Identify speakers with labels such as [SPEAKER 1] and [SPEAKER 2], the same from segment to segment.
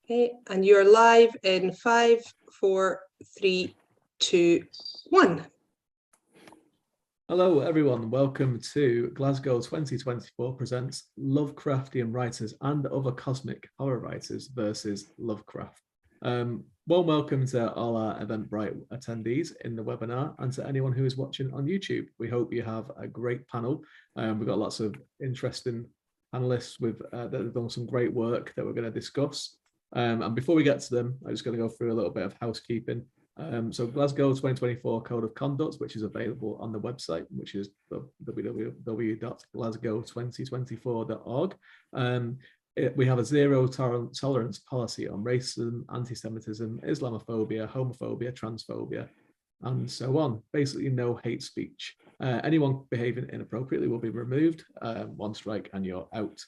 [SPEAKER 1] Okay, and you're live in 5, 4, 3, 2, 1.
[SPEAKER 2] Hello everyone, welcome to Glasgow 2024 presents Lovecraftian writers and other cosmic horror writers versus Lovecraft. Warm welcome to all our Eventbrite attendees in the webinar and to anyone who is watching on YouTube. We hope you have a great panel. We've got lots of interesting panelists that have done some great work that we're going to discuss. And before we get to them, I'm just going to go through a little bit of housekeeping. So Glasgow 2024 Code of Conduct, which is available on the website, which is www.glasgow2024.org. We have a zero tolerance policy on racism, anti-Semitism, Islamophobia, homophobia, transphobia, and so on. Basically, no hate speech. Anyone behaving inappropriately will be removed. One strike and you're out.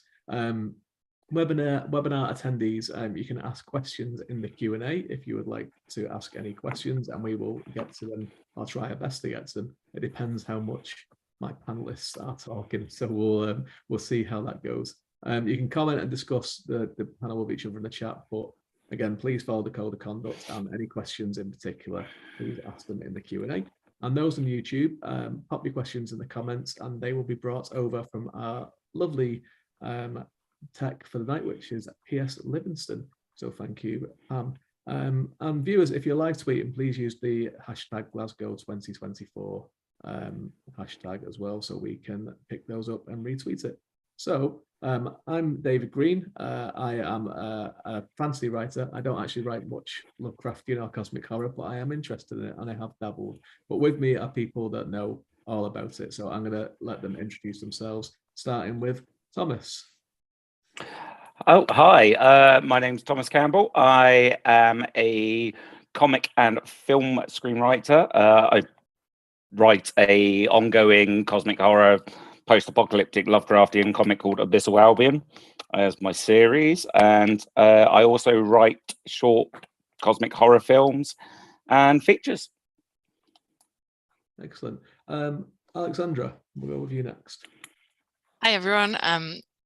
[SPEAKER 2] Webinar attendees, you can ask questions in the Q&A if you would like to ask any questions, and we will get to them. I'll try our best to get to them. It depends how much my panelists are talking, so we'll see how that goes. You can comment and discuss the panel with each other in the chat, but again, please follow the code of conduct, and any questions in particular, please ask them in the Q&A. And those on YouTube, pop your questions in the comments, and they will be brought over from our lovely tech for the night, which is PS Livingston. So thank you, Pam. And viewers, if you're live tweeting, please use the hashtag Glasgow 2024 hashtag as well, so we can pick those up and retweet it. So I'm David Green. I am a fantasy writer. I don't actually write much Lovecraftian or cosmic horror, but I am interested in it and I have dabbled. But with me are people that know all about it. So I'm going to let them introduce themselves, starting with Thomas.
[SPEAKER 3] Oh, hi. My name's Thomas Campbell. I am a comic and film screenwriter. I write a ongoing cosmic horror, post-apocalyptic Lovecraftian comic called Abyssal Albion as my series. And I also write short cosmic horror films and features.
[SPEAKER 2] Excellent. Alexandra, we'll go with you next.
[SPEAKER 4] Hi, everyone.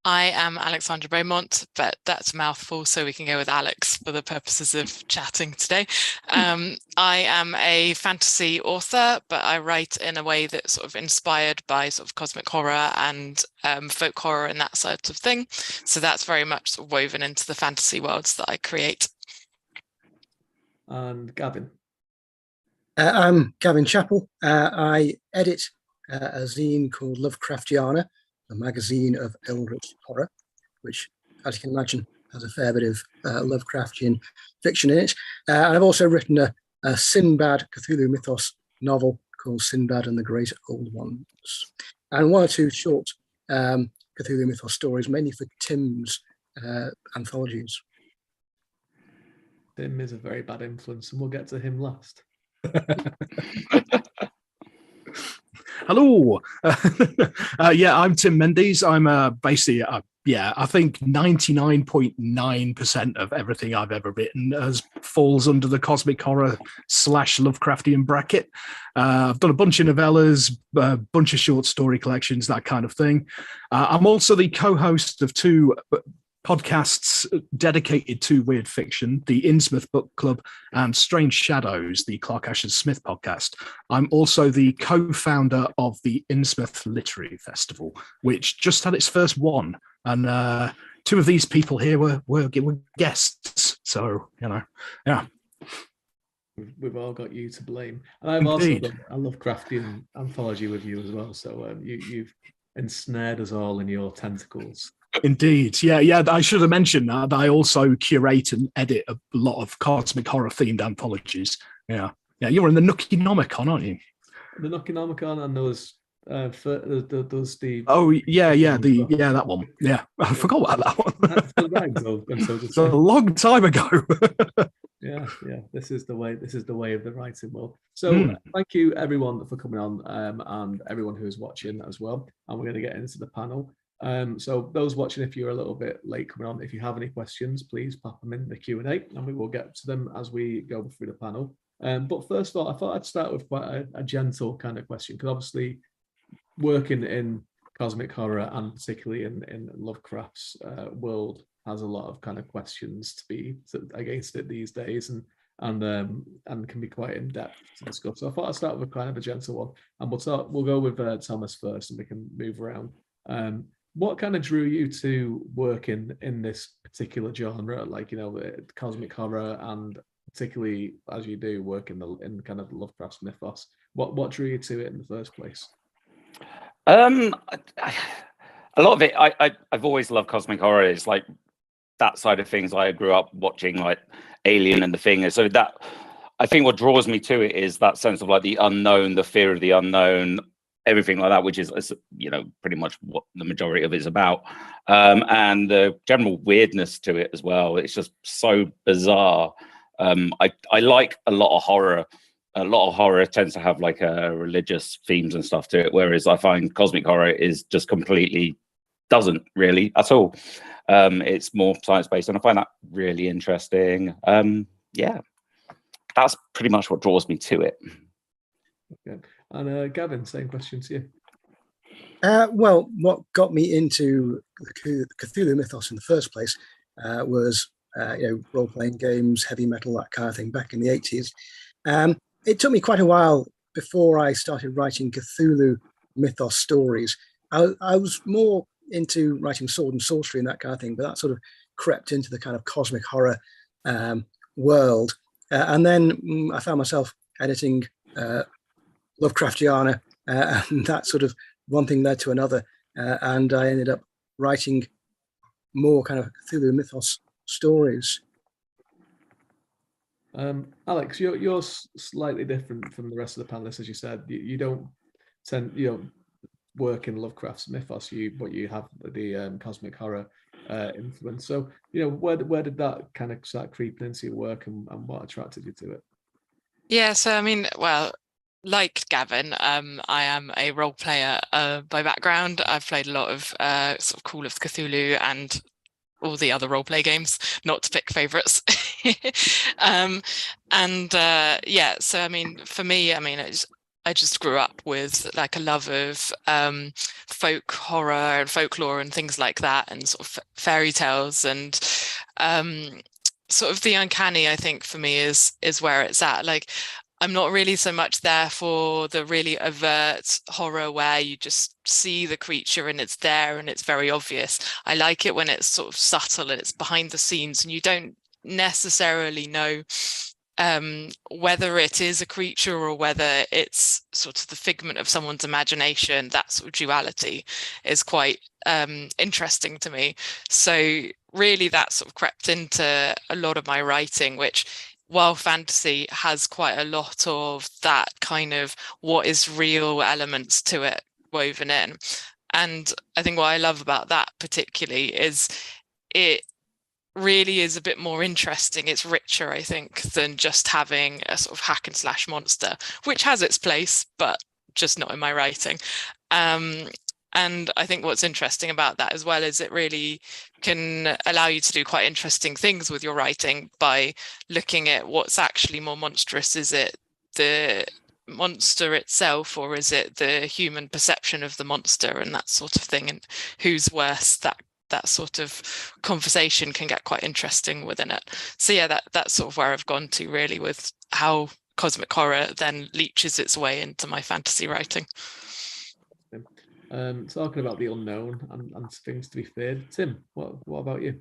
[SPEAKER 4] I am Alexandra Beaumont, but that's a mouthful, so we can go with Alex for the purposes of chatting today. I am a fantasy author, but I write in a way that's sort of inspired by sort of cosmic horror and folk horror and that sort of thing. So that's very much sort of woven into the fantasy worlds that I create.
[SPEAKER 2] And Gavin.
[SPEAKER 5] I'm Gavin Chappell. I edit a zine called Lovecraftiana, a magazine of eldritch horror, which, as you can imagine, has a fair bit of Lovecraftian fiction in it. And I've also written a Sinbad Cthulhu mythos novel called Sinbad and the Great Old Ones, and one or two short Cthulhu mythos stories, mainly for Tim's anthologies.
[SPEAKER 2] Tim is a very bad influence, and we'll get to him last.
[SPEAKER 6] Hello. Yeah, I'm Tim Mendees. I'm basically, I think 99.9% of everything I've ever written falls under the cosmic horror / Lovecraftian bracket. I've done a bunch of novellas, a bunch of short story collections, that kind of thing. I'm also the co-host of two podcasts dedicated to weird fiction, the Innsmouth Book Club and Strange Shadows, the Clark Ashton Smith Podcast. I'm also the co-founder of the Innsmouth Literary Festival, which just had its first one. And two of these people here were also So, yeah.
[SPEAKER 2] We've all got you to blame. And I've
[SPEAKER 6] Indeed.
[SPEAKER 2] also done a Lovecraftian anthology with you as well. So you've ensnared us all in your tentacles.
[SPEAKER 6] Indeed. Yeah. I should have mentioned that. I also curate and edit a lot of cosmic horror themed anthologies. Yeah. You're in the Nookie-Nomicon, aren't you?
[SPEAKER 2] The Nookie-Nomicon, and those the
[SPEAKER 6] that one. Yeah, I forgot about that one.
[SPEAKER 2] That's the rags,
[SPEAKER 6] it's a long time ago.
[SPEAKER 2] Yeah. This is the way of the writing world. So thank you everyone for coming on, and everyone who's watching as well. And we're going to get into the panel. So those watching, if you're a little bit late coming on, if you have any questions, please pop them in the Q&A, and we will get to them as we go through the panel. But first of all, I thought I'd start with quite a gentle kind of question, because obviously working in cosmic horror and particularly in Lovecraft's world, has a lot of kind of questions to be against it these days, and can be quite in depth to discuss. So I thought I'd start with kind of a gentle one, and we'll go with Thomas first, and we can move around. What kind of drew you to work in this particular genre, like, you know, cosmic horror, and particularly as you do work in kind of the Lovecraft mythos? What drew you to it in the first place?
[SPEAKER 3] A lot of it, I've always loved cosmic horror. It's like that side of things. I grew up watching like Alien and The Thing, so that, I think what draws me to it is that sense of like the unknown, the fear of the unknown, everything like that, which is, you know, pretty much what the majority of it is about, and the general weirdness to it as well. It's just so bizarre. I like a lot of horror. A lot of horror tends to have like religious themes and stuff to it, whereas I find cosmic horror is just completely doesn't really at all. It's more science-based, and I find that really interesting. Yeah, that's pretty much what draws me to it.
[SPEAKER 2] Okay. And Gavin, same question to you.
[SPEAKER 5] Well, what got me into the Cthulhu mythos in the first place was role-playing games, heavy metal, that kind of thing, back in the 80s. It took me quite a while before I started writing Cthulhu mythos stories. I was more into writing sword and sorcery and that kind of thing, but that sort of crept into the kind of cosmic horror world. And then I found myself editing Lovecraftiana, and that sort of one thing led to another, and I ended up writing more kind of Cthulhu mythos stories.
[SPEAKER 2] Alex, you're slightly different from the rest of the panelists, as you said. You don't work in Lovecraft's mythos, but you have the cosmic horror influence. So, you know, where did that kind of start creeping into your work, and what attracted you to it?
[SPEAKER 4] Yeah, so I mean, well, like Gavin, I am a role player by background. I've played a lot of sort of Call of Cthulhu and all the other role play games, not to pick favorites. Yeah, so I mean, for me, I mean, I just grew up with like a love of folk horror and folklore and things like that, and sort of fairy tales, and sort of the uncanny, I think, for me is where it's at. Like, I'm not really so much there for the really overt horror where you just see the creature and it's there and it's very obvious. I like it when it's sort of subtle and it's behind the scenes, and you don't necessarily know whether it is a creature or whether it's sort of the figment of someone's imagination. That sort of duality is quite interesting to me. So really that sort of crept into a lot of my writing, which, while fantasy has quite a lot of that kind of what is real elements to it woven in. And I think what I love about that particularly is it really is a bit more interesting. It's richer, I think, than just having a sort of hack and slash monster, which has its place, but just not in my writing. And I think what's interesting about that as well is it really can allow you to do quite interesting things with your writing by looking at what's actually more monstrous. Is it the monster itself, or is it the human perception of the monster, and that sort of thing, and who's worse? That sort of conversation can get quite interesting within it. So yeah, that's sort of where I've gone to really with how cosmic horror then leaches its way into my fantasy writing.
[SPEAKER 2] Talking about the unknown and things to be feared, Tim, what about you?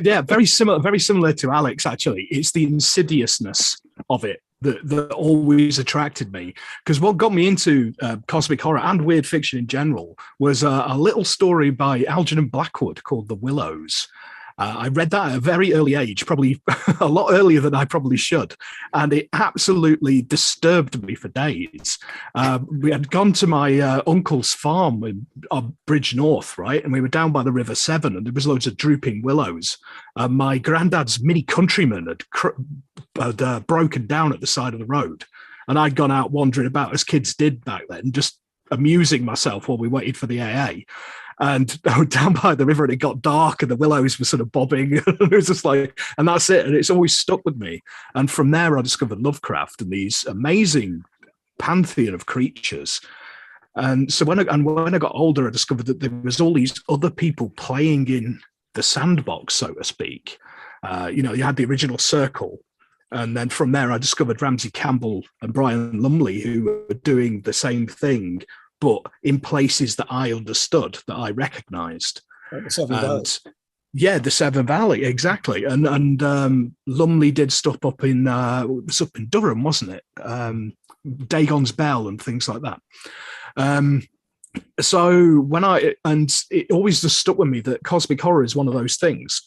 [SPEAKER 6] Yeah, very similar to Alex, actually. It's the insidiousness of it that always attracted me, because what got me into cosmic horror and weird fiction in general was a little story by Algernon Blackwood called The Willows. I read that at a very early age, probably a lot earlier than I probably should, and it absolutely disturbed me for days. We had gone to my uncle's farm in Bridge North, right, and we were down by the River Severn, and there was loads of drooping willows. My granddad's Mini Countryman had broken down at the side of the road, and I'd gone out wandering about as kids did back then, just amusing myself while we waited for the AA. And I went down by the river and it got dark and the willows were sort of bobbing. It was just like, and that's it. And it's always stuck with me. And from there, I discovered Lovecraft and these amazing pantheon of creatures. And so when I got older, I discovered that there was all these other people playing in the sandbox, so to speak. You had the original circle. And then from there, I discovered Ramsey Campbell and Brian Lumley, who were doing the same thing, but in places that I understood, that I recognised.
[SPEAKER 5] Like the Severn Valley.
[SPEAKER 6] Yeah, the Severn Valley, exactly. And Lumley did stuff up in Durham, wasn't it? Dagon's Bell and things like that. So it always just stuck with me that cosmic horror is one of those things.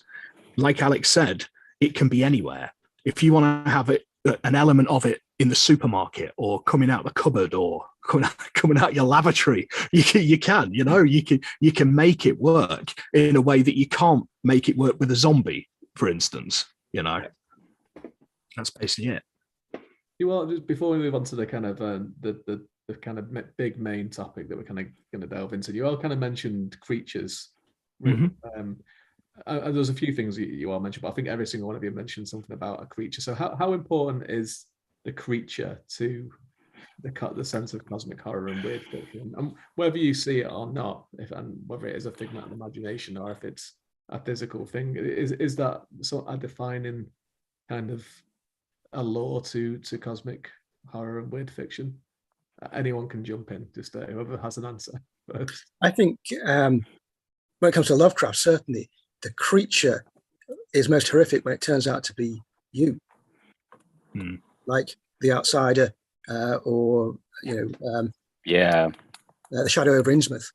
[SPEAKER 6] Like Alex said, it can be anywhere. If you want to have an element of it in the supermarket or coming out the cupboard or coming out your lavatory, you can make it work in a way that you can't make it work with a zombie, for instance. That's basically it.
[SPEAKER 2] Well, just before we move on to the kind of the kind of big main topic that we're kind of going to delve into, you all kind of mentioned creatures.
[SPEAKER 6] Mm-hmm.
[SPEAKER 2] There's a few things you all mentioned, but I think every single one of you mentioned something about a creature. So how important is the creature to the sense of cosmic horror and weird fiction, and whether you see it or not, and whether it is a figment of imagination or if it's a physical thing, is that sort of a defining kind of a law to cosmic horror and weird fiction? Anyone can jump in, just whoever has an answer first.
[SPEAKER 5] I think when it comes to Lovecraft, certainly the creature is most horrific when it turns out to be you, like the outsider, or the shadow over Innsmouth.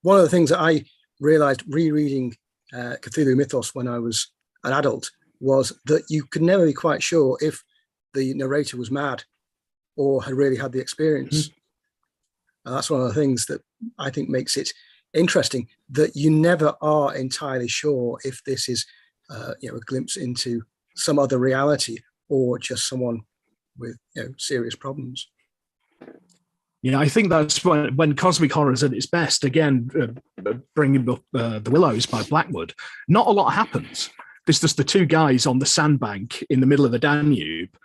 [SPEAKER 5] One of the things that I realized rereading Cthulhu Mythos when I was an adult was that you could never be quite sure if the narrator was mad or had really had the experience. And that's one of the things that I think makes it interesting, that you never are entirely sure if this is a glimpse into some other reality or just someone with serious problems.
[SPEAKER 6] Yeah, I think that's when cosmic horror is at its best. Again, bringing up The Willows by Blackwood, not a lot happens. There's just the two guys on the sandbank in the middle of the Danube,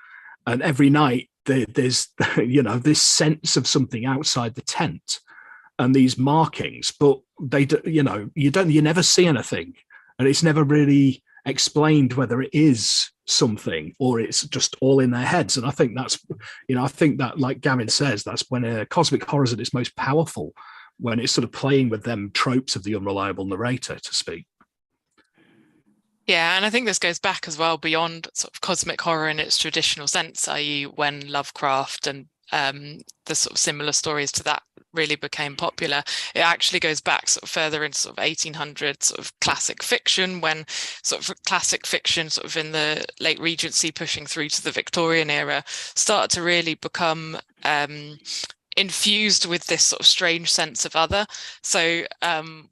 [SPEAKER 6] and every night there's this sense of something outside the tent and these markings, but you never see anything, and it's never really explained whether it is something or it's just all in their heads. And I think that's, like Gavin says, that's when cosmic horror is at its most powerful, when it's sort of playing with them tropes of the unreliable narrator, to speak.
[SPEAKER 4] Yeah, and I think this goes back as well beyond sort of cosmic horror in its traditional sense, i.e. when Lovecraft and the sort of similar stories to that really became popular. It actually goes back sort of further into sort of 1800s sort of classic fiction, when sort of classic fiction sort of in the late Regency pushing through to the Victorian era started to really become infused with this sort of strange sense of other. So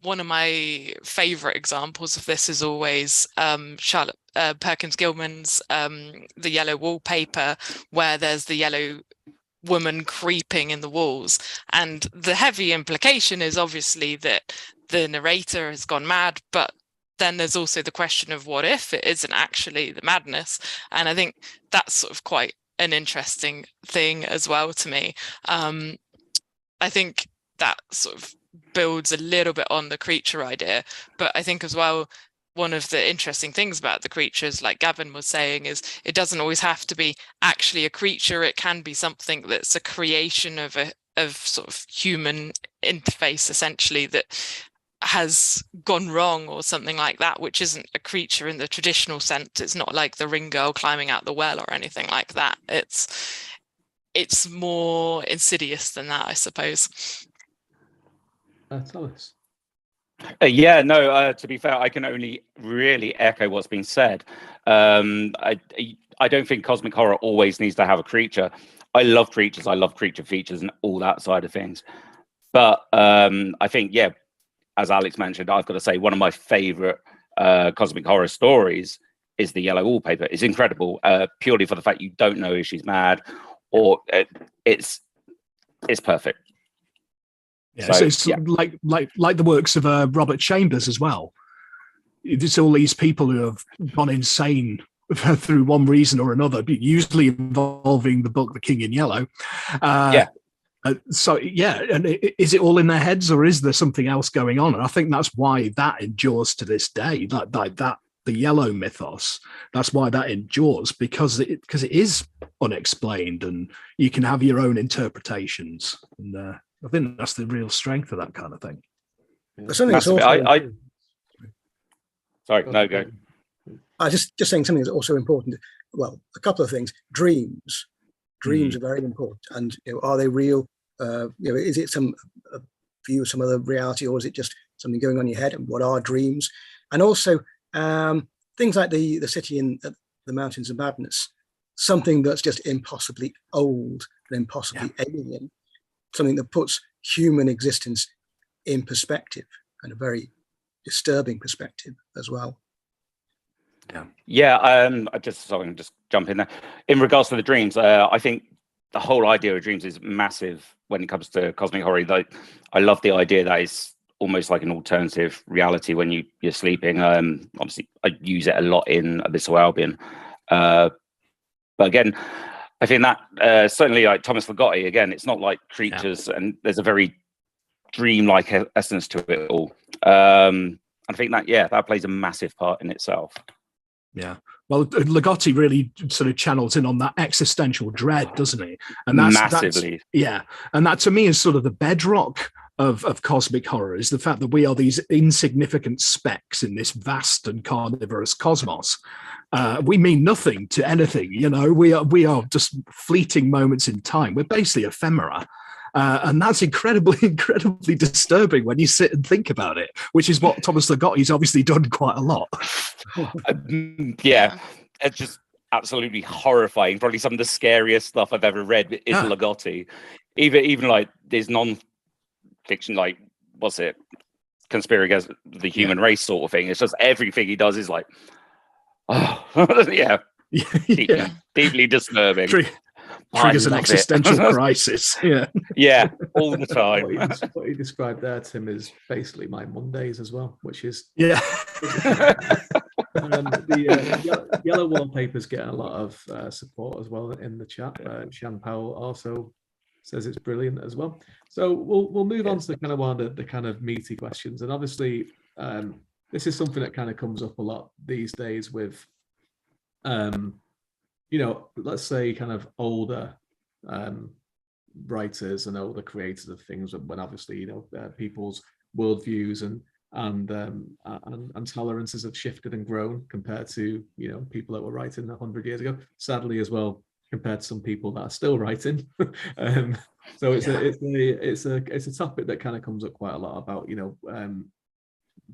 [SPEAKER 4] one of my favorite examples of this is always Charlotte Perkins Gilman's The Yellow Wallpaper, where there's the yellow woman creeping in the walls, and the heavy implication is obviously that the narrator has gone mad, but then there's also the question of what if it isn't actually the madness. And I think that's sort of quite an interesting thing as well to me. I think that sort of builds a little bit on the creature idea, but I think as well, one of the interesting things about the creatures, like Gavin was saying, is it doesn't always have to be actually a creature. It can be something that's a creation of sort of human interface, essentially, that has gone wrong or something like that, which isn't a creature in the traditional sense. It's not like the ring girl climbing out the well or anything like that. It's more insidious than that, I suppose.
[SPEAKER 2] Thomas.
[SPEAKER 3] To be fair, I can only really echo what's been said. I don't think cosmic horror always needs to have a creature. I love creatures. I love creature features and all that side of things. But I think, as Alex mentioned, I've got to say one of my favorite cosmic horror stories is The Yellow Wallpaper. It's incredible, purely for the fact you don't know if she's mad or it's perfect.
[SPEAKER 6] Yeah, so it's like the works of Robert Chambers as well. It's all these people who have gone insane through one reason or another, usually involving the book The King in Yellow. So yeah, and is it all in their heads, or is there something else going on? And I think that's why that endures to this day. That the yellow mythos, that's why that endures, because it is unexplained, and you can have your own interpretations. And I think that's the real strength of that kind of thing.
[SPEAKER 5] But something that's also,
[SPEAKER 3] sorry, no, go.
[SPEAKER 5] I just saying something that's also important. Well, a couple of things. Dreams are very important, and are they real? Is it some view of some other reality, or is it just something going on in your head? And what are dreams? And also things like the city in the Mountains of Madness, something that's just impossibly old and impossibly alien, something that puts human existence in perspective, and a very disturbing perspective as well.
[SPEAKER 3] I just jump in there. In regards to the dreams, I think the whole idea of dreams is massive when it comes to cosmic horror. I love the idea that it's almost like an alternative reality when you're sleeping. Obviously, I use it a lot in Abyssal Albion. But again, I think that certainly like Thomas Ligotti, again, it's not like creatures, and there's a very dreamlike essence to it all. I think that plays a massive part in itself.
[SPEAKER 6] Yeah. Well, Ligotti really sort of channels in on that existential dread, doesn't he? And that's massively. And that to me is sort of the bedrock of cosmic horror, is the fact that we are these insignificant specks in this vast and carnivorous cosmos. We mean nothing to anything, we are just fleeting moments in time. We're basically ephemera. And that's incredibly disturbing when you sit and think about it, which is what Thomas Ligotti's obviously done quite a lot.
[SPEAKER 3] It's just absolutely horrifying. Probably some of the scariest stuff I've ever read is Ligotti. Even like there's non-fiction, like what's it, conspiracy against the human race sort of thing. It's just everything he does is like, deeply disturbing.
[SPEAKER 6] Triggers an existential crisis.
[SPEAKER 3] All the time.
[SPEAKER 2] What you described there, Tim, is basically my Mondays as well, which is the yellow wallpaper's getting a lot of support as well in the chat. Champel also says it's brilliant as well. So we'll move on to kind of one of the kind of meaty questions, and obviously this is something that kind of comes up a lot these days with let's say kind of older writers and older creators of things, when obviously people's worldviews and tolerances have shifted and grown compared to people that were writing 100 years ago. Sadly, as well, compared to some people that are still writing. So it's a topic that kind of comes up quite a lot about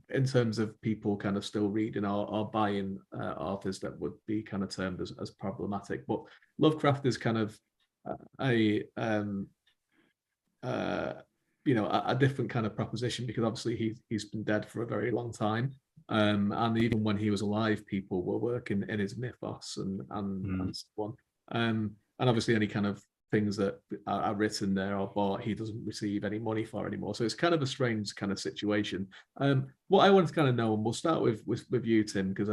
[SPEAKER 2] in terms of people kind of still reading or buying authors that would be kind of termed as problematic. But Lovecraft is kind of a different kind of proposition, because obviously he's been dead for a very long time, and even when he was alive, people were working in his mythos and so on, and obviously any kind of things that are written there or bought, he doesn't receive any money for anymore. So it's kind of a strange kind of situation. What I want to kind of know, and we'll start with you, Tim, because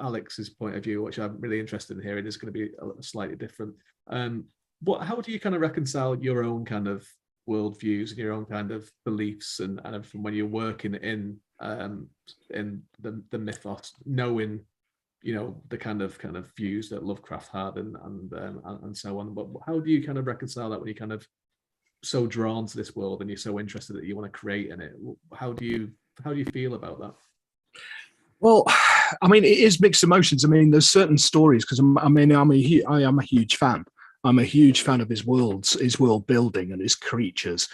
[SPEAKER 2] Alex's point of view, which I'm really interested in hearing, is going to be slightly different. How do you kind of reconcile your own kind of worldviews and your own kind of beliefs and everything when you're working in the mythos, knowing the kind of views that Lovecraft had and so on? But how do you kind of reconcile that when you're kind of so drawn to this world and you're so interested that you want to create in it? How do you feel about that?
[SPEAKER 6] Well, I mean, it is mixed emotions. I mean, there's certain stories, because I am a huge fan. I'm a huge fan of his world building and his creatures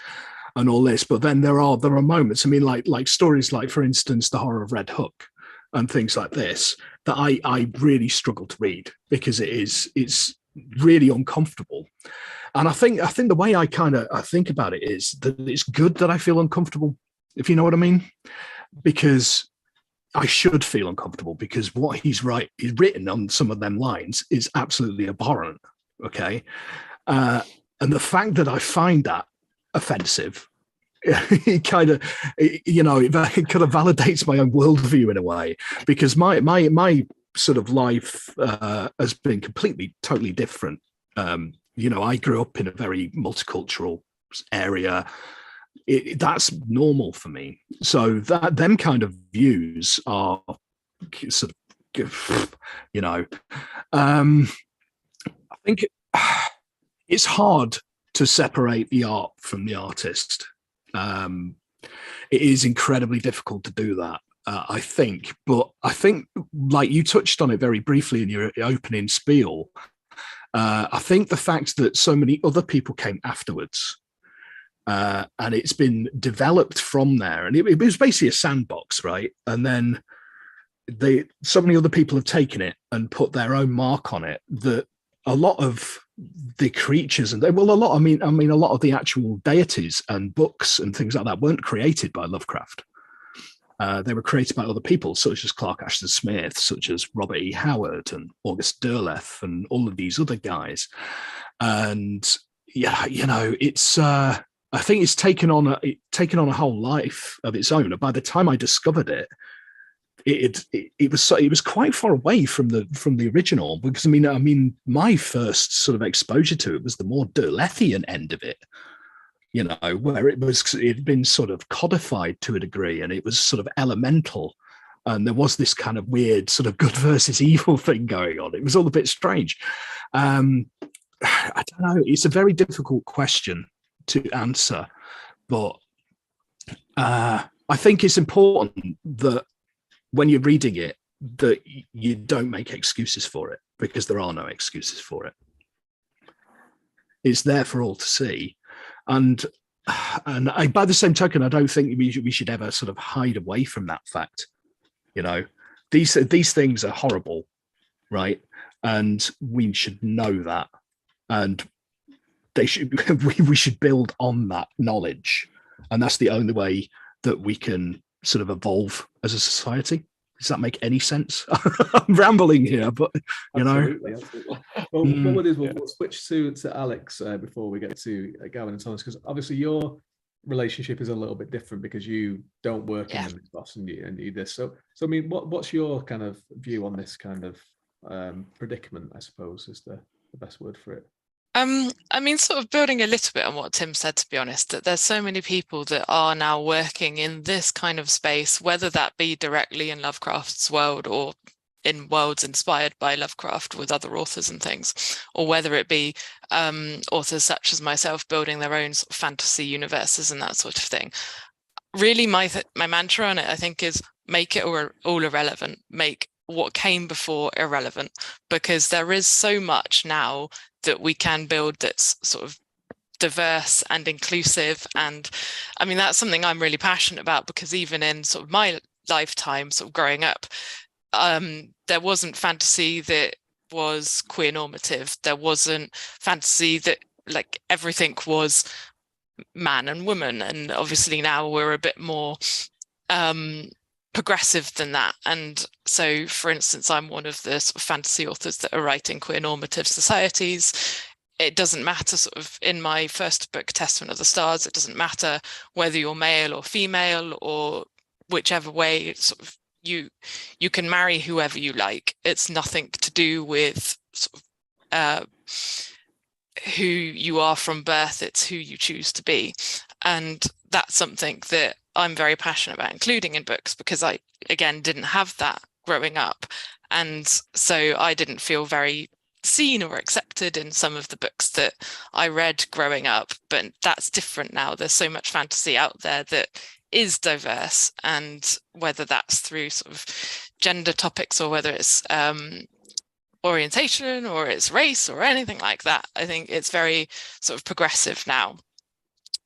[SPEAKER 6] and all this. But then there are moments. I mean, like stories like, for instance, The Horror of Red Hook and things like this, that I really struggle to read, because it's really uncomfortable. And I think the way I think about it is that it's good that I feel uncomfortable, if you know what I mean, because I should feel uncomfortable, because what he's written on some of them lines is absolutely abhorrent. Okay. And the fact that I find that offensive, it kind of validates my own worldview in a way, because my sort of life has been totally different. I grew up in a very multicultural area, that's normal for me. So that them kind of views are sort of, you know, I think it's hard to separate the art from the artist. It is incredibly difficult to do that, I think. But I think, like you touched on it very briefly in your opening spiel, I think the fact that so many other people came afterwards, and it's been developed from there, and it was basically a sandbox, right? And then so many other people have taken it and put their own mark on it, that a lot of the creatures and a lot of the actual deities and books and things like that weren't created by Lovecraft. They were created by other people, such as Clark Ashton Smith, such as Robert E. Howard and August Derleth and all of these other guys. And yeah, you know, it's I think it's taken on a whole life of its own. And by the time I discovered it, it was quite far away from the original, because I mean my first sort of exposure to it was the more Derlethian end of it, you know, where it had been sort of codified to a degree, and it was sort of elemental, and there was this kind of weird sort of good versus evil thing going on. It was all a bit strange. I don't know. It's a very difficult question to answer, but I think it's important that when you're reading it, that you don't make excuses for it, because there are no excuses for it. It's there for all to see. And by the same token, I don't think we should ever sort of hide away from that fact. You know, these things are horrible, right? And we should know that. And we should build on that knowledge. And that's the only way that we can sort of evolve as a society. Does that make any sense? I'm rambling here, but you
[SPEAKER 2] absolutely,
[SPEAKER 6] know.
[SPEAKER 2] Absolutely. Well, what we'll do is we'll switch to Alex before we get to Gavin and Thomas, because obviously your relationship is a little bit different because you don't work in the boss and you do this. So I mean, what's your kind of view on this kind of predicament, I suppose, is the best word for it?
[SPEAKER 4] I mean, sort of building a little bit on what Tim said, to be honest, that there's so many people that are now working in this kind of space, whether that be directly in Lovecraft's world or in worlds inspired by Lovecraft with other authors and things, or whether it be authors such as myself building their own sort of fantasy universes and that sort of thing. Really, my mantra on it, I think, is make it all irrelevant, make what came before irrelevant, because there is so much now that we can build that's sort of diverse and inclusive. And I mean, that's something I'm really passionate about, because even in sort of my lifetime, sort of growing up, there wasn't fantasy that was queer normative. There wasn't fantasy that like everything was man and woman. And obviously now we're a bit more progressive than that. And so, for instance, I'm one of the sort of fantasy authors that are writing queer normative societies. It doesn't matter, sort of in my first book, Testament of the Stars, it doesn't matter whether you're male or female or whichever way, sort of you can marry whoever you like. It's nothing to do with sort of who you are from birth. It's who you choose to be. And that's something that I'm very passionate about including in books, because I, again, didn't have that growing up. And so I didn't feel very seen or accepted in some of the books that I read growing up. But that's different now. There's so much fantasy out there that is diverse, and whether that's through sort of gender topics or whether it's orientation or it's race or anything like that, I think it's very sort of progressive now.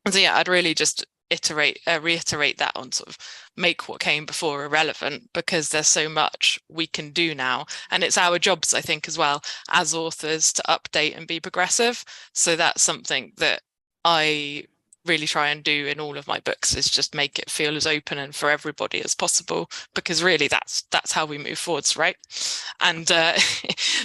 [SPEAKER 4] And so yeah, I'd really just reiterate that on sort of make what came before irrelevant, because there's so much we can do now, and it's our jobs, I think, as well as authors to update and be progressive. So that's something that I really try and do in all of my books, is just make it feel as open and for everybody as possible, because really that's how we move forwards, right? And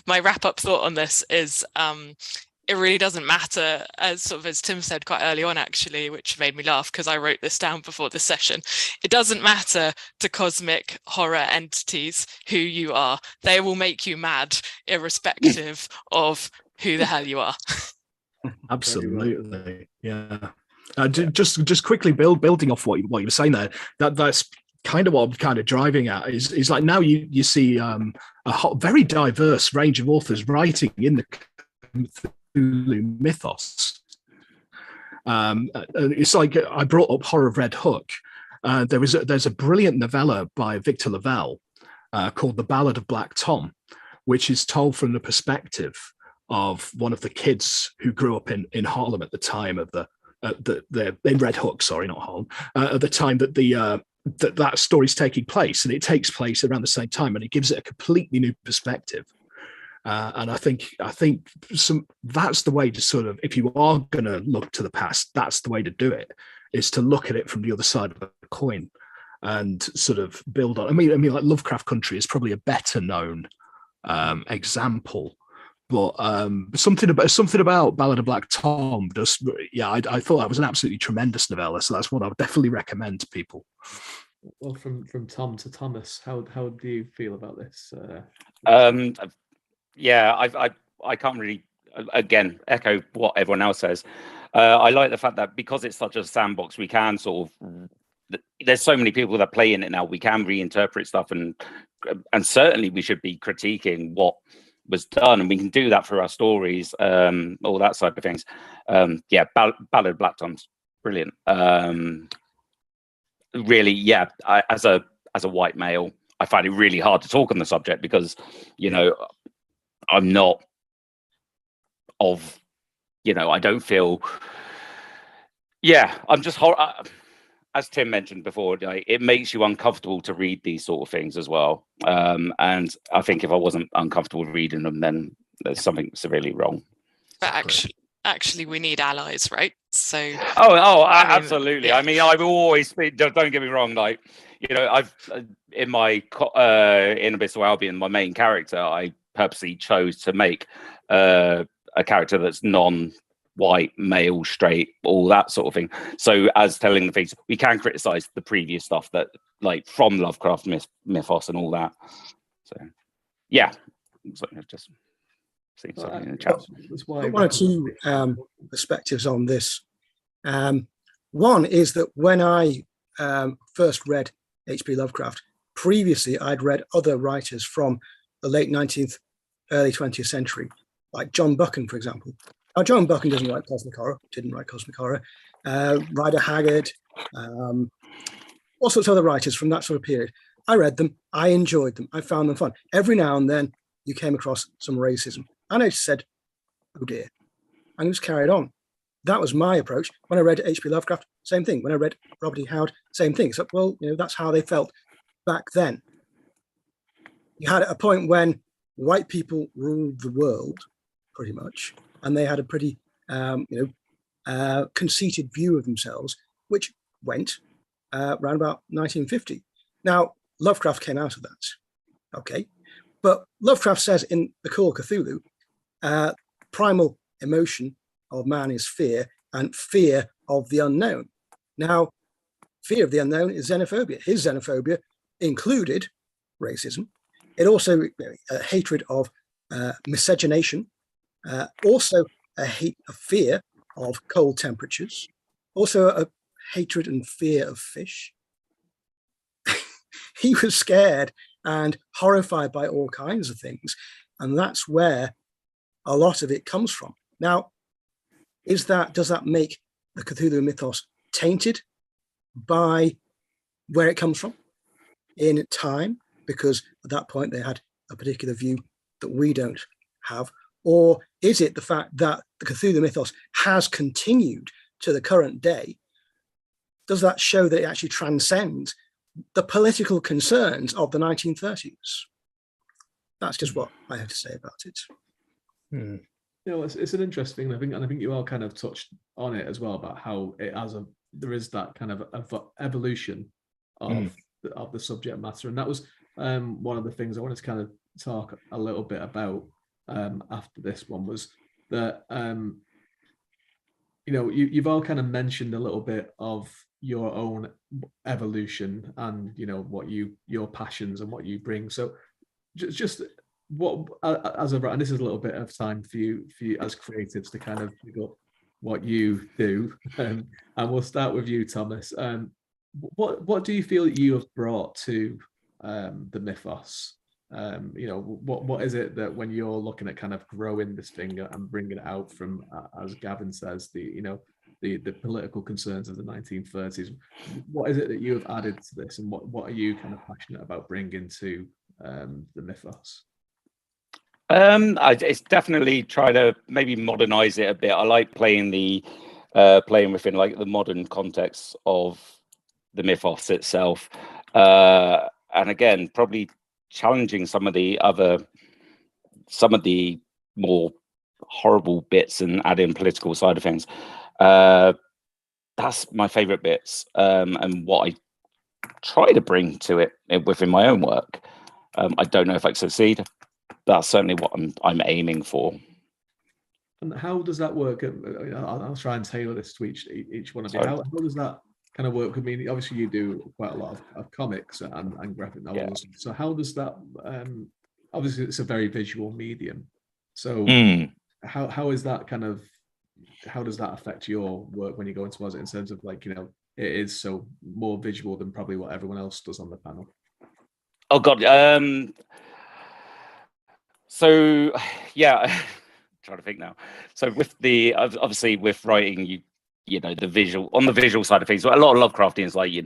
[SPEAKER 4] my wrap-up thought on this is it really doesn't matter, as sort of as Tim said quite early on, actually, which made me laugh because I wrote this down before this session. It doesn't matter to cosmic horror entities who you are. They will make you mad irrespective of who the hell you are.
[SPEAKER 6] Absolutely. Yeah. Just quickly building off what you were saying there, that's kind of what I'm kind of driving at is like now you see a very diverse range of authors writing in the Cthulhu mythos. It's like I brought up Horror of Red Hook. There's a brilliant novella by Victor Lavelle called The Ballad of Black Tom, which is told from the perspective of one of the kids who grew up in Harlem at the time of in Red Hook, sorry, not Harlem, at the time that that story's taking place, and it takes place around the same time, and it gives it a completely new perspective. And I think that's the way to sort of, if you are going to look to the past, that's the way to do it, is to look at it from the other side of the coin and sort of build on. I mean, like Lovecraft Country is probably a better known example, but something about Ballad of Black Tom I thought that was an absolutely tremendous novella, so that's what I would definitely recommend to people.
[SPEAKER 2] Well, from Tom to Thomas, how do you feel about this?
[SPEAKER 3] I can't really again echo what everyone else says. I like the fact that because it's such a sandbox, we can sort of, there's so many people that play in it now, we can reinterpret stuff, and certainly we should be critiquing what was done, and we can do that through our stories, all that side of things. Ballad of Black Tom's brilliant. Really, as a white male, I find it really hard to talk on the subject because, I'm not of, I don't feel, I'm just, as Tim mentioned before, it makes you uncomfortable to read these sort of things as well. And I think if I wasn't uncomfortable reading them, then there's something severely wrong.
[SPEAKER 4] But actually we need allies, right? So
[SPEAKER 3] absolutely.
[SPEAKER 4] Yeah.
[SPEAKER 3] I mean, I've always been, don't get me wrong, like, I've in my in Abyssal Albion, my main character, I purposely chose to make a character that's non-white, male, straight, all that sort of thing. So as telling the things, we can criticize the previous stuff that, like, from Lovecraft mythos and all that. So just see something in the chat.
[SPEAKER 5] One or two perspectives on this. One is that when I first read HP Lovecraft, previously I'd read other writers from the late 19th, early 20th century, like John Buchan, for example. Now, John Buchan doesn't write cosmic horror, didn't write cosmic horror. Rider Haggard, all sorts of other writers from that sort of period. I read them, I enjoyed them, I found them fun. Every now and then you came across some racism. And I just said, oh dear, and just carried on. That was my approach. When I read H.P. Lovecraft, same thing. When I read Robert E. Howard, same thing. So, well, that's how they felt back then. You had a point when white people ruled the world, pretty much, and they had a pretty, conceited view of themselves, which went around about 1950. Now, Lovecraft came out of that, okay? But Lovecraft says in The Call of Cthulhu, primal emotion of man is fear, and fear of the unknown. Now, fear of the unknown is xenophobia. His xenophobia included racism. It also a hatred of miscegenation, also a fear of cold temperatures, also a hatred and fear of fish. He was scared and horrified by all kinds of things, and that's where a lot of it comes from. Now, does that make the Cthulhu mythos tainted by where it comes from in time? Because at that point they had a particular view that we don't have, or is it the fact that the Cthulhu mythos has continued to the current day? Does that show that it actually transcends the political concerns of the 1930s? That's just what I have to say about it.
[SPEAKER 2] It's an interesting thing. I think you all kind of touched on it as well, about how there is that kind of evolution of the subject matter, and that was one of the things I wanted to kind of talk a little bit about after this one, was that you've all kind of mentioned a little bit of your own evolution and what your passions and what you bring. So just what, as a, and this is a little bit of time for you as creatives to kind of pick up what you do, and we'll start with you, Thomas. What do you feel that you have brought to the mythos? What is it that when you're looking at kind of growing this thing and bringing it out from, as Gavin says, the political concerns of the 1930s, what is it that you have added to this, and what are you kind of passionate about bringing to the mythos?
[SPEAKER 3] It's definitely try to maybe modernize it a bit. I like playing within like the modern context of the mythos itself, and again probably challenging some of the more horrible bits and adding political side of things. That's my favorite bits, and what I try to bring to it within my own work. I don't know if I succeed. That's certainly what I'm aiming for.
[SPEAKER 2] And how does that work? I'll try and tailor this to each one of you. How does that kind of work? I mean, obviously you do quite a lot of comics and graphic novels. Yeah. So how does that? Obviously, it's a very visual medium. So how is that kind of? How does that affect your work when you go into it in terms of like, it is so more visual than probably what everyone else does on the panel?
[SPEAKER 3] Oh God. So yeah, trying to think now. So with obviously with writing, the visual side of things. A lot of Lovecraftians, like, you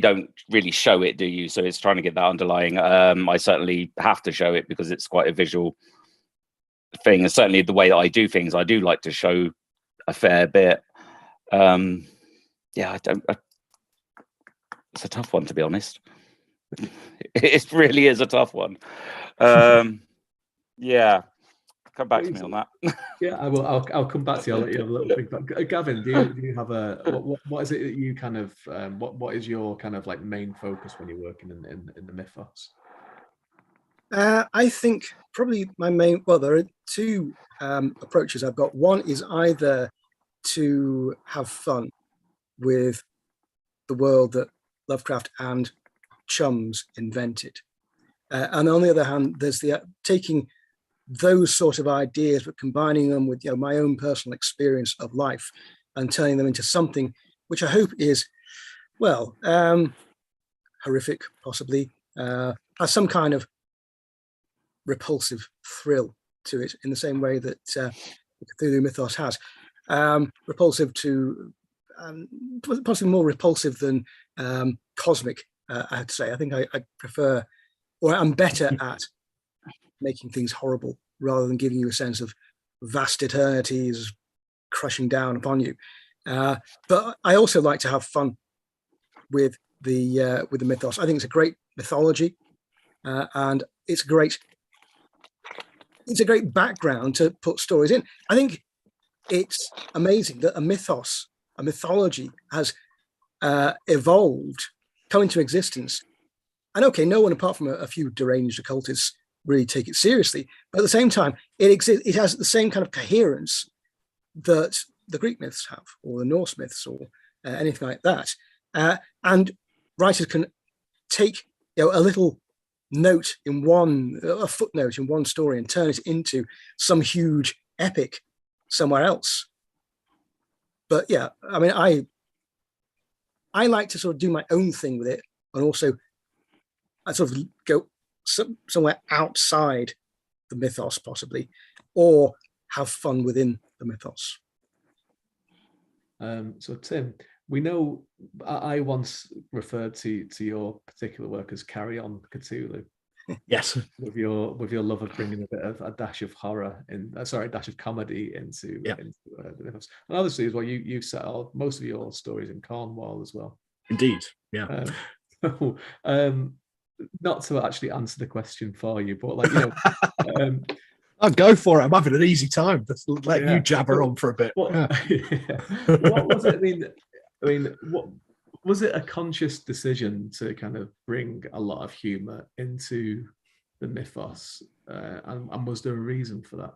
[SPEAKER 3] don't really show it, do you? So it's trying to get that underlying. I certainly have to show it because it's quite a visual thing, and certainly the way that I do things, I do like to show a fair bit. It's a tough one, to be honest. It really is a tough one. Yeah, come back to me on that.
[SPEAKER 2] Yeah, I will. I'll come back to you. I'll let you have a little think. But Gavin, do you have what is it that you kind of what is your kind of like main focus when you're working in the mythos?
[SPEAKER 5] I think probably my main, there are two approaches I've got. One is either to have fun with the world that Lovecraft and chums invented. And on the other hand, there's the taking those sort of ideas, but combining them with my own personal experience of life and turning them into something which I hope is, horrific, possibly, has some kind of repulsive thrill to it, in the same way that the Cthulhu mythos has. Repulsive to, possibly more repulsive than cosmic, I'd say. I think I prefer, or I'm better at making things horrible rather than giving you a sense of vast eternities crushing down upon you. But I also like to have fun with the mythos. I think it's a great mythology, and it's a great background to put stories in. I think it's amazing that a mythology has evolved, come into existence. And okay, no one apart from a few deranged occultists really take it seriously, but at the same time, it has the same kind of coherence that the Greek myths have, or the Norse myths, or anything like that. And writers can take a little note in a footnote in one story and turn it into some huge epic somewhere else. But yeah, I mean, I like to sort of do my own thing with it, and also I sort of go somewhere outside the mythos, possibly, or have fun within the mythos.
[SPEAKER 2] So Tim, we know I once referred to your particular work as Carry On Cthulhu.
[SPEAKER 6] Yes,
[SPEAKER 2] with your love of bringing a bit of a dash of horror a dash of comedy into the mythos. And obviously as well, you set out most of your stories in Cornwall as well.
[SPEAKER 6] Indeed, yeah.
[SPEAKER 2] Not to actually answer the question for you, but
[SPEAKER 6] I'll go for it. I'm having an easy time. Let you jabber on for a bit.
[SPEAKER 2] What was it? I mean, what was it? A conscious decision to kind of bring a lot of humour into the mythos, and was there a reason for that?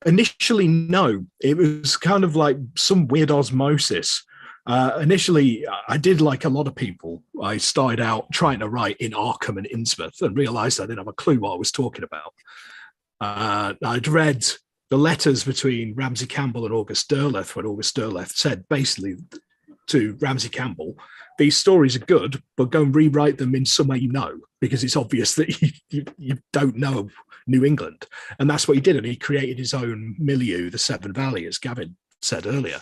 [SPEAKER 6] Initially, no. It was kind of like some weird osmosis. Initially, I did like a lot of people. I started out trying to write in Arkham and Innsmouth and realised I didn't have a clue what I was talking about. I'd read the letters between Ramsay Campbell and August Derleth, when August Derleth said basically to Ramsay Campbell, these stories are good, but go and rewrite them in some way you know, because it's obvious that you don't know New England. And that's what he did. And he created his own milieu, the Severn Valley, as Gavin said earlier.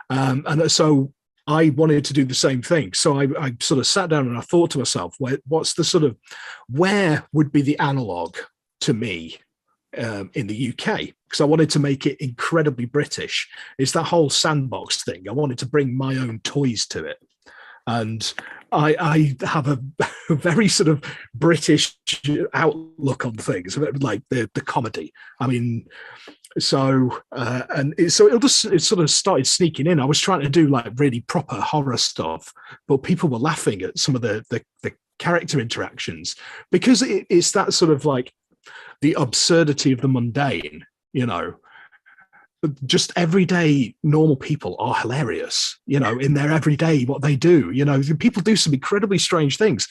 [SPEAKER 6] And so I wanted to do the same thing. So I sort of sat down and I thought to myself, where would be the analog to me in the UK? Because I wanted to make it incredibly British. It's that whole sandbox thing. I wanted to bring my own toys to it. And I have a very sort of British outlook on things, like the comedy. I mean, it sort of started sneaking in. I was trying to do like really proper horror stuff, but people were laughing at some of the character interactions, because it's that sort of like the absurdity of the mundane, you know. Just everyday normal people are hilarious, you know, in their everyday, what they do, you know, people do some incredibly strange things.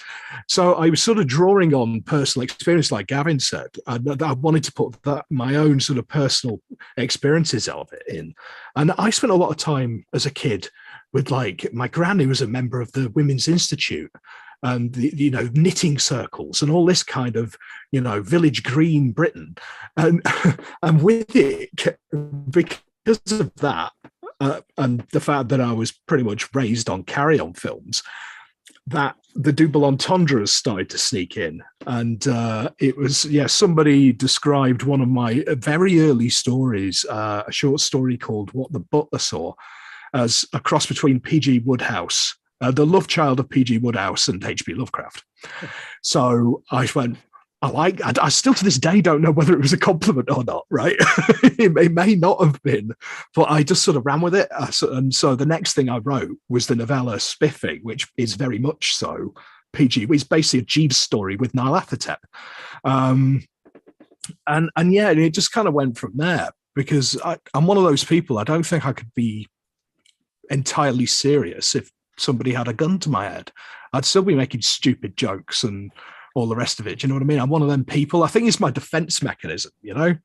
[SPEAKER 6] So I was sort of drawing on personal experience, like Gavin said. I wanted to put my own sort of personal experiences of it in. And I spent a lot of time as a kid with, like, my granny was a member of the Women's Institute, and you know, knitting circles and all this kind of, you know, village green Britain, and with it, because of that, and the fact that I was pretty much raised on carry-on films, that the double entendres started to sneak in. And it was, somebody described one of my very early stories, a short story called What the Butler Saw, as a cross between P.G. Wodehouse, the love child of P.G. Wodehouse and H.P. Lovecraft. So I went, I still to this day don't know whether it was a compliment or not, right? It may not have been, but I just sort of ran with it. And so the next thing I wrote was the novella Spiffing, which is very much so PG. It's basically a Jeeves story with Nyarlathotep. And it just kind of went from there, because I'm one of those people, I don't think I could be entirely serious if somebody had a gun to my head. I'd still be making stupid jokes and all the rest of it. Do you know what I mean? I'm one of them people. I think it's my defense mechanism, you know?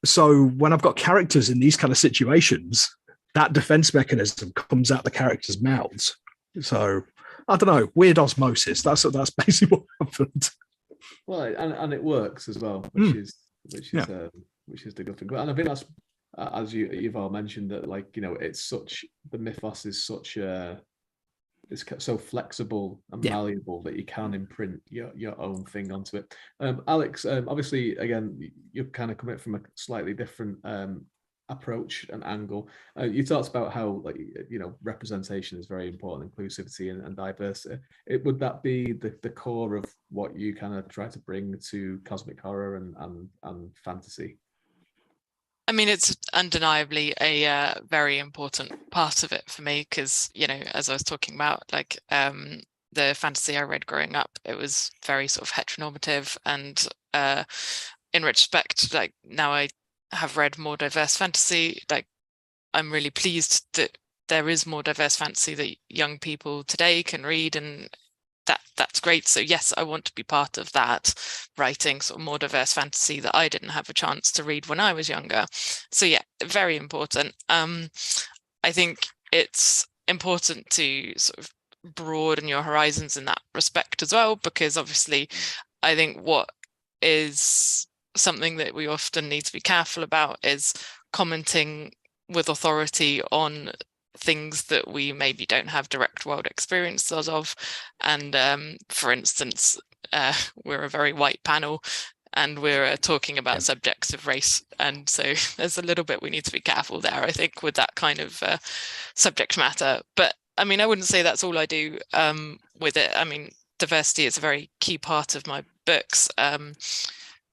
[SPEAKER 6] So when I've got characters in these kind of situations, that defense mechanism comes out the characters' mouths. So I don't know, weird osmosis. That's basically what happened.
[SPEAKER 2] Well, and it works as well, which is the good thing. And I think that's, as you've all mentioned, that, like, you know, it's such, the mythos is such it's so flexible and malleable that you can imprint your own thing onto it. Alex, obviously, again, you're kind of coming from a slightly different approach and angle. You talked about how, like, you know, representation is very important, inclusivity and diversity. Would that be the core of what you kind of try to bring to cosmic horror and fantasy?
[SPEAKER 4] I mean, it's undeniably a very important part of it for me, because, you know, as I was talking about, like, the fantasy I read growing up, it was very sort of heteronormative, and in retrospect, like, now I have read more diverse fantasy, like, I'm really pleased that there is more diverse fantasy that young people today can read, and that's great. So yes, I want to be part of that, writing sort of more diverse fantasy that I didn't have a chance to read when I was younger. So yeah, very important. I think it's important to sort of broaden your horizons in that respect as well, because obviously I think what is something that we often need to be careful about is commenting with authority on things that we maybe don't have direct world experiences of. And for instance, we're a very white panel, and we're talking about subjects of race, and so there's a little bit we need to be careful there, I think, with that kind of subject matter. But I mean, I wouldn't say that's all I do with it. I mean, diversity is a very key part of my books.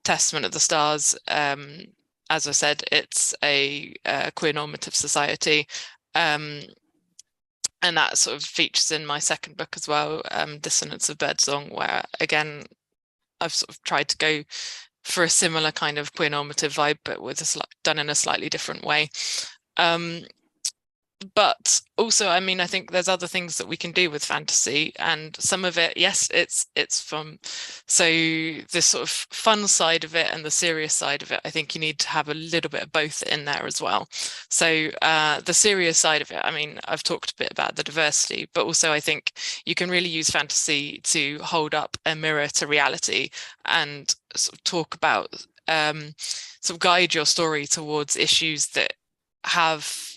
[SPEAKER 4] Testament of the Stars, as I said, it's a queer normative society, and that sort of features in my second book as well, Dissonance of Birdsong, where again I've sort of tried to go for a similar kind of queer normative vibe, but with done in a slightly different way. but also, I mean, I think there's other things that we can do with fantasy, and some of it, yes, it's from, so this sort of fun side of it and the serious side of it, I think you need to have a little bit of both in there as well. So the serious side of it, I mean, I've talked a bit about the diversity, but also I think you can really use fantasy to hold up a mirror to reality and sort of talk about, sort of guide your story towards issues that have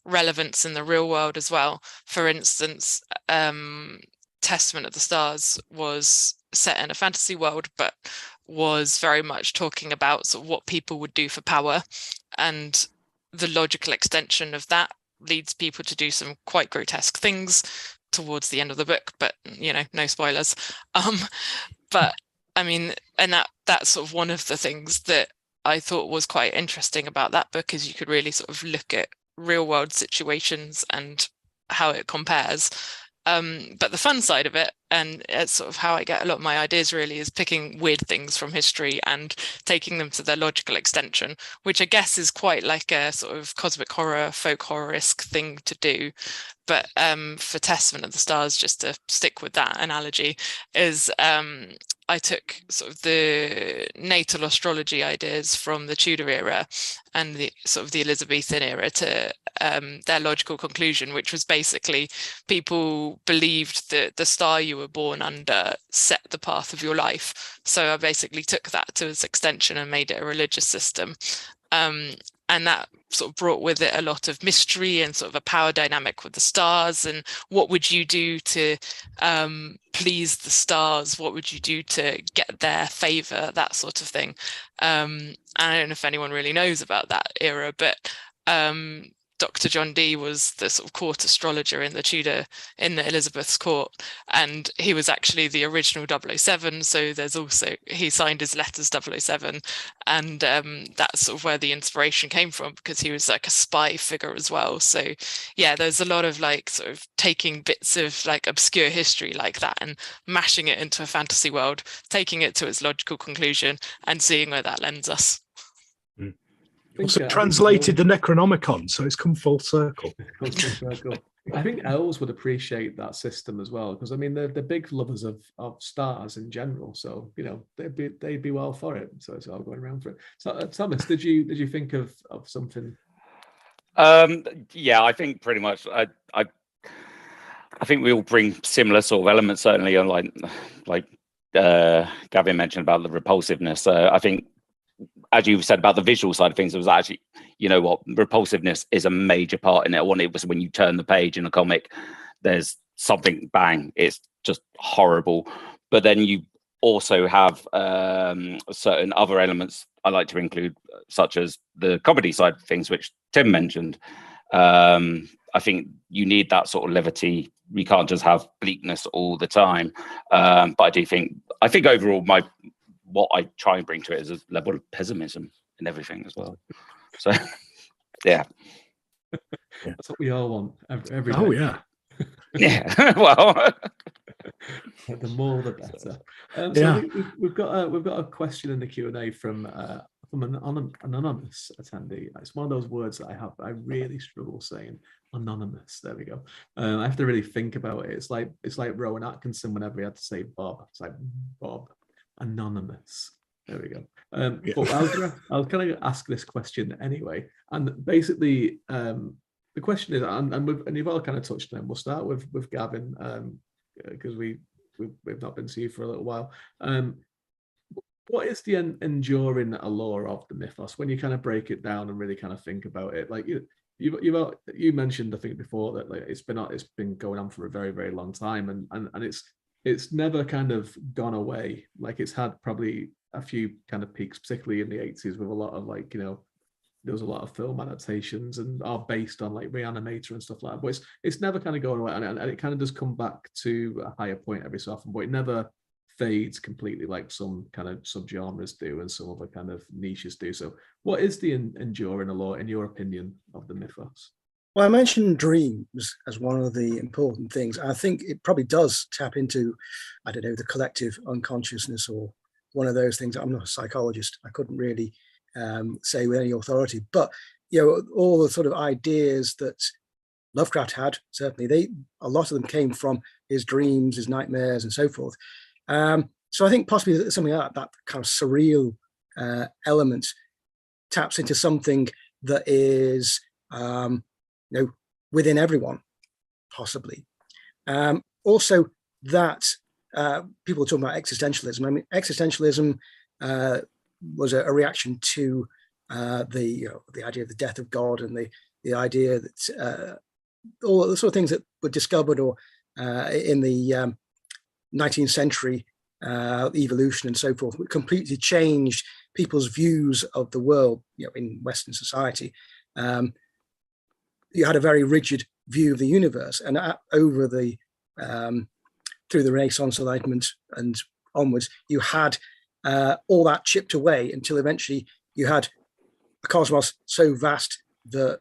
[SPEAKER 4] relevance in the real world as well. For instance, Testament of the Stars was set in a fantasy world, but was very much talking about sort of what people would do for power, and the logical extension of that leads people to do some quite grotesque things towards the end of the book, but you know, no spoilers. But I mean, and that's sort of one of the things that I thought was quite interesting about that book, is you could really sort of look at real world situations and how it compares. But the fun side of it, and it's sort of how I get a lot of my ideas really, is picking weird things from history and taking them to their logical extension, which I guess is quite like a sort of cosmic horror, folk horror-esque thing to do. But for Testament of the Stars, just to stick with that analogy, is I took sort of the natal astrology ideas from the Tudor era and the sort of the Elizabethan era to their logical conclusion, which was basically people believed that the star you were born under set the path of your life. So I basically took that to its extension and made it a religious system. And that sort of brought with it a lot of mystery and sort of a power dynamic with the stars, and what would you do to please the stars? What would you do to get their favour? That sort of thing. And I don't know if anyone really knows about that era, but Dr. John Dee was the sort of court astrologer in the Elizabeth's court, and he was actually the original 007. So there's also, he signed his letters 007, and that's sort of where the inspiration came from, because he was like a spy figure as well. So yeah, there's a lot of like sort of taking bits of like obscure history like that and mashing it into a fantasy world, taking it to its logical conclusion and seeing where that lends us.
[SPEAKER 6] Also translated the Necronomicon, so it's come full circle.
[SPEAKER 2] I think elves would appreciate that system as well, because I mean they're big lovers of stars in general, so you know they'd be well for it. So it's all going around for it. So Thomas, did you think of something?
[SPEAKER 3] Yeah, I think pretty much. I think we all bring similar sort of elements, certainly, on like Gavin mentioned about the repulsiveness. I think, as you said about the visual side of things, it was actually, you know what, repulsiveness is a major part in it. It was when you turn the page in a comic, there's something, bang, it's just horrible. But then you also have certain other elements I like to include, such as the comedy side of things, which Tim mentioned. I think you need that sort of levity. We can't just have bleakness all the time. But I think overall what I try and bring to it is a level of pessimism and everything as well. So, yeah.
[SPEAKER 2] That's what we all want every day.
[SPEAKER 6] Oh, yeah.
[SPEAKER 3] Yeah, well.
[SPEAKER 2] The more, the better.
[SPEAKER 6] Yeah.
[SPEAKER 2] So we've got a question in the Q&A from an anonymous attendee. It's one of those words that I really struggle saying. Anonymous. There we go. I have to really think about it. It's like Rowan Atkinson whenever he had to say Bob. It's like Bob. Anonymous. There we go. But I was kind of ask this question anyway, and basically the question is, and you've all kind of touched on it. We'll start with Gavin, because we've not been to you for a little while. What is the enduring allure of the mythos when you kind of break it down and really kind of think about it? Like you mentioned, I think before, that like it's been going on for a very, very long time, and it's never kind of gone away. Like it's had probably a few kind of peaks, particularly in the 80s, with a lot of like, you know, there was a lot of film adaptations and are based on like Reanimator and stuff like that. But it's never kind of going away, and it kind of does come back to a higher point every so often, but it never fades completely like some kind of subgenres do and some other kind of niches do. So what is the enduring allure, in your opinion, of the mythos?
[SPEAKER 5] Well, I mentioned dreams as one of the important things. I think it probably does tap into, I don't know, the collective unconsciousness, or one of those things. I'm not a psychologist. I couldn't really say with any authority, but all the sort of ideas that Lovecraft had, certainly a lot of them came from his dreams, his nightmares, and so forth. So I think possibly something like that kind of surreal element taps into something that is, within everyone, possibly. Also, that people are talking about existentialism. I mean, existentialism was a reaction to the idea of the death of God, and the idea that all the sort of things that were discovered or in the 19th century, evolution and so forth, completely changed people's views of the world. In Western society, you had a very rigid view of the universe, and over the through the Renaissance, Enlightenment, and onwards, you had all that chipped away until eventually you had a cosmos so vast that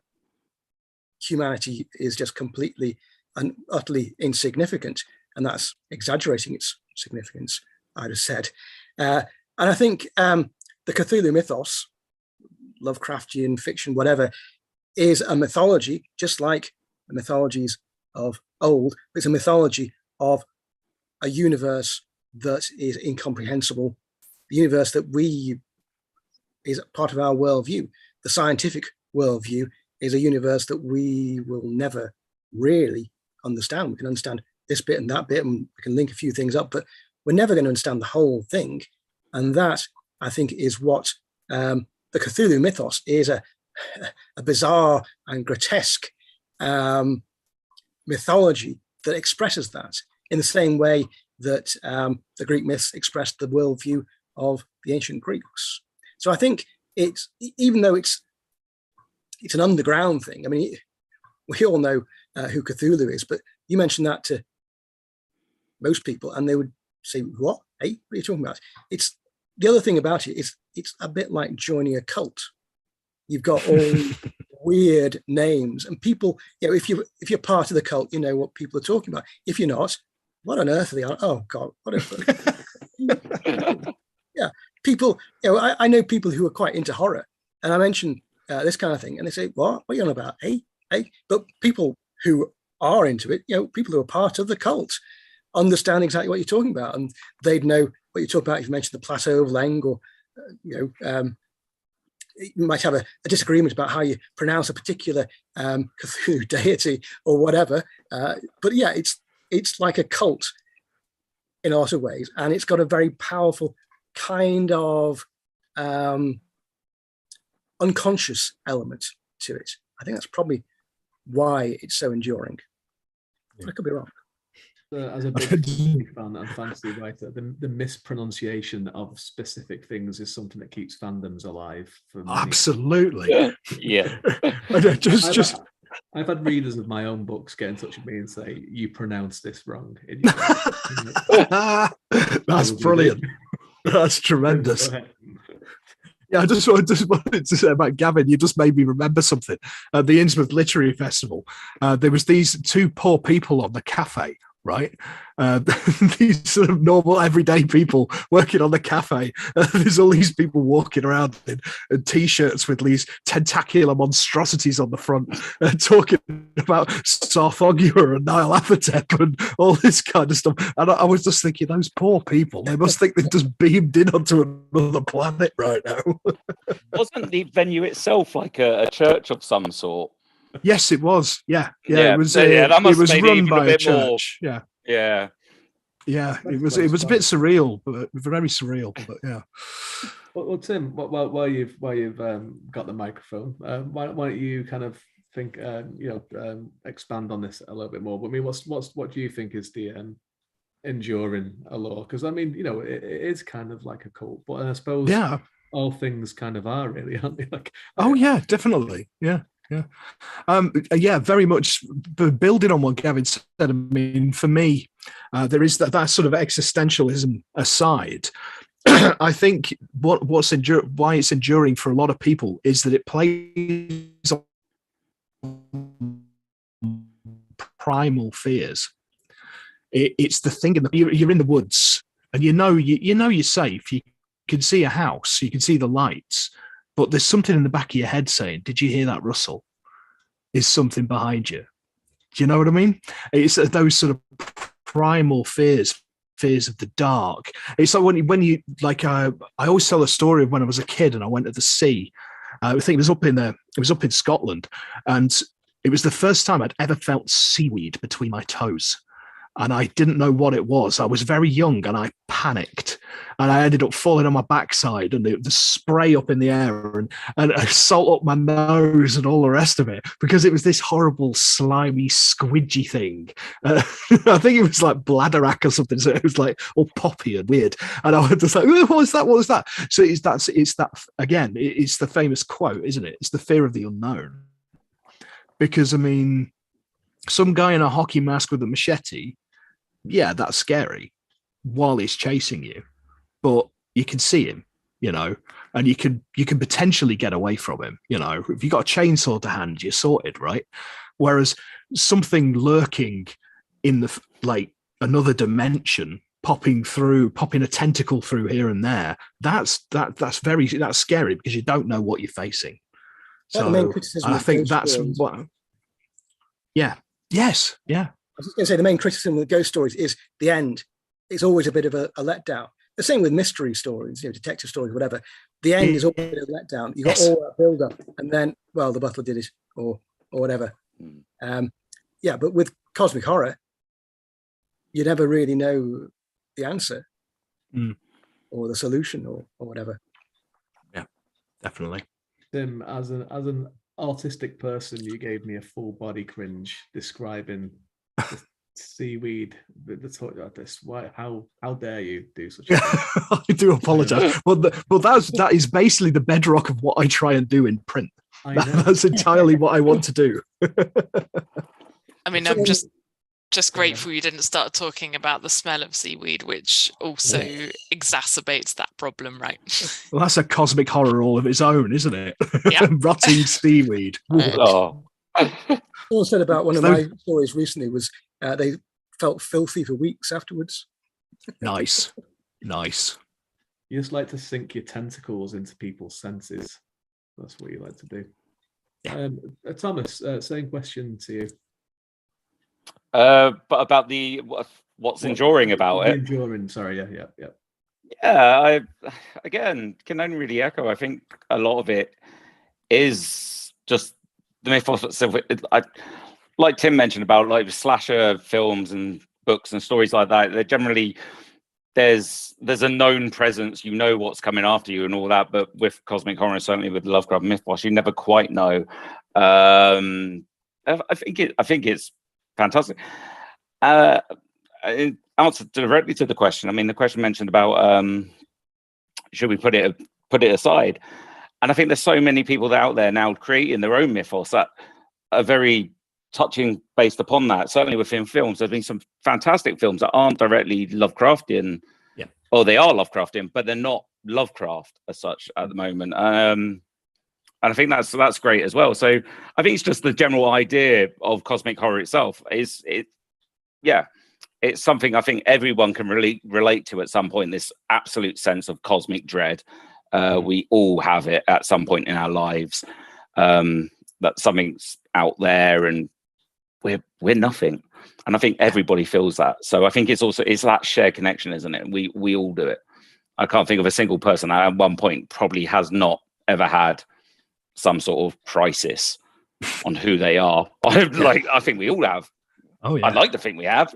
[SPEAKER 5] humanity is just completely and utterly insignificant, and that's exaggerating its significance, I'd have said. And I think the Cthulhu mythos, Lovecraftian fiction, whatever, is a mythology, just like the mythologies of old. It's a mythology of a universe that is incomprehensible, the universe that is part of our worldview. The scientific worldview is a universe that we will never really understand. We can understand this bit and that bit, and we can link a few things up, but we're never going to understand the whole thing. And that, I think, is what the Cthulhu mythos is, a bizarre and grotesque mythology that expresses that in the same way that the Greek myths expressed the worldview of the ancient Greeks. So I think it's, even though it's an underground thing, I mean, we all know who Cthulhu is, but you mention that to most people and they would say, what? Hey, what are you talking about? It's the other thing about it is it's a bit like joining a cult. You've got all weird names, and people, if you're part of the cult, you know what people are talking about. If you're not, what on earth are they on? Oh God, what yeah, people, I know people who are quite into horror, and I mention this kind of thing, and they say, what are you on about? Hey, but people who are into it, people who are part of the cult, understand exactly what you're talking about, and they'd know what you're talking about if you mention the Plateau of Leng, or you might have a disagreement about how you pronounce a particular Cthulhu deity or whatever. But yeah, it's like a cult in a lot of ways, and it's got a very powerful kind of unconscious element to it. I think that's probably why it's so enduring. I could be wrong.
[SPEAKER 2] As a big fan and fantasy writer, the mispronunciation of specific things is something that keeps fandoms alive. For many.
[SPEAKER 6] Absolutely.
[SPEAKER 3] Yeah.
[SPEAKER 2] I've had readers of my own books get in touch with me and say, "You pronounced this wrong."
[SPEAKER 6] That's brilliant. That's tremendous. Yeah, I just wanted to say about Gavin, you just made me remember something. At the Innsmouth Literary Festival, there was these two poor people on the cafe, right? These sort of normal, everyday people working on the cafe. There's all these people walking around in T-shirts with these tentacular monstrosities on the front, talking about Sarfoghua and Nyarlathotep and all this kind of stuff. And I was just thinking, those poor people, they must think they've just beamed in onto another planet right now.
[SPEAKER 3] Wasn't the venue itself like a church of some sort?
[SPEAKER 6] Yes, it was. Yeah. It was.
[SPEAKER 3] That must
[SPEAKER 6] it was
[SPEAKER 3] have
[SPEAKER 6] run
[SPEAKER 3] made it
[SPEAKER 6] by
[SPEAKER 3] even a
[SPEAKER 6] a
[SPEAKER 3] bit more.
[SPEAKER 6] church. Yeah.
[SPEAKER 3] Yeah.
[SPEAKER 6] It was a bit surreal, but very surreal. But yeah.
[SPEAKER 2] Well, Tim, while you've got the microphone, why don't you kind of think, expand on this a little bit more? But I mean, what do you think is the enduring allure? Because I mean, it is kind of like a cult, but I suppose all things kind of are really, aren't they? Like,
[SPEAKER 6] oh yeah, definitely, yeah. Very much building on what Gavin said. I mean, for me, there is that sort of existentialism aside. I think why it's enduring for a lot of people is that it plays on primal fears. It's the thing you're in the woods, and you're safe. You can see a house, you can see the lights, but there's something in the back of your head saying, "Did you hear that rustle? Is something behind you?" Do you know what I mean? It's those sort of primal fears of the dark. It's like when you like. I always tell a story of when I was a kid and I went to the sea. I think it was up in Scotland, and it was the first time I'd ever felt seaweed between my toes. And I didn't know what it was. I was very young and I panicked. And I ended up falling on my backside and the spray up in the air and salt up my nose and all the rest of it, because it was this horrible, slimy, squidgy thing. I think it was like bladderwrack or something. So it was like all poppy and weird. And I was just like, what was that? What was that? So it's that, again, it's the famous quote, isn't it? It's the fear of the unknown. Because, I mean, some guy in a hockey mask with a machete, yeah, that's scary while he's chasing you, but you can see him, you know, and you can potentially get away from him, you know. If you got a chainsaw to hand, you're sorted, right? Whereas something lurking in the like another dimension, popping a tentacle through here and there, that's scary because you don't know what you're facing. So
[SPEAKER 5] the main criticism,
[SPEAKER 6] I think that's what. Yeah. Yes. Yeah.
[SPEAKER 5] I was going to say the main criticism with ghost stories is the end. It's always a bit of a letdown. The same with mystery stories, you know, detective stories, whatever. The end is always a bit of a letdown. You got all that build up, and then, well, the butler did it, or whatever. Yeah, but with cosmic horror, you never really know the answer or the solution or whatever.
[SPEAKER 6] Yeah, definitely.
[SPEAKER 2] Tim, as an artistic person, you gave me a full body cringe describing the seaweed. The talk about this. Why? How dare you do such a thing?
[SPEAKER 6] I do apologize. But that is basically the bedrock of what I try and do in print. That's entirely what I want to do.
[SPEAKER 4] I mean, I'm just grateful you didn't start talking about the smell of seaweed, which also exacerbates that problem, right?
[SPEAKER 6] Well, that's a cosmic horror all of its own, isn't it?
[SPEAKER 4] Yeah.
[SPEAKER 6] Rotting seaweed.
[SPEAKER 3] Oh.
[SPEAKER 5] Someone said about one of my stories recently was they felt filthy for weeks afterwards.
[SPEAKER 6] Nice.
[SPEAKER 2] You just like to sink your tentacles into people's senses. That's what you like to do.
[SPEAKER 6] Yeah.
[SPEAKER 2] Thomas, same question to you.
[SPEAKER 3] But about what's enduring about it.
[SPEAKER 2] Enduring, sorry, yeah.
[SPEAKER 3] Yeah, I again can only really echo. I think a lot of it is just the mythos itself. Like Tim mentioned about like slasher films and books and stories like that. They're generally there's a known presence. You know what's coming after you and all that. But with cosmic horror, certainly with Lovecraft mythos, you never quite know. I think it's fantastic. In answer directly to the question, I mean, the question mentioned about should we put it aside? And I think there's so many people out there now creating their own mythos that are very touching based upon that. Certainly within films, there's been some fantastic films that aren't directly Lovecraftian, or they are Lovecraftian, but they're not Lovecraft as such at the moment. And I think that's great as well. So I think it's just the general idea of cosmic horror itself it's something I think everyone can relate to at some point, this absolute sense of cosmic dread. We all have it at some point in our lives, that something's out there and we're nothing. And I think everybody feels that. So I think it's that shared connection, isn't it? We all do it. I can't think of a single person that at one point probably has not ever had some sort of crisis on who they are. I think we all have.
[SPEAKER 6] Oh yeah.
[SPEAKER 3] I'd like to think we have.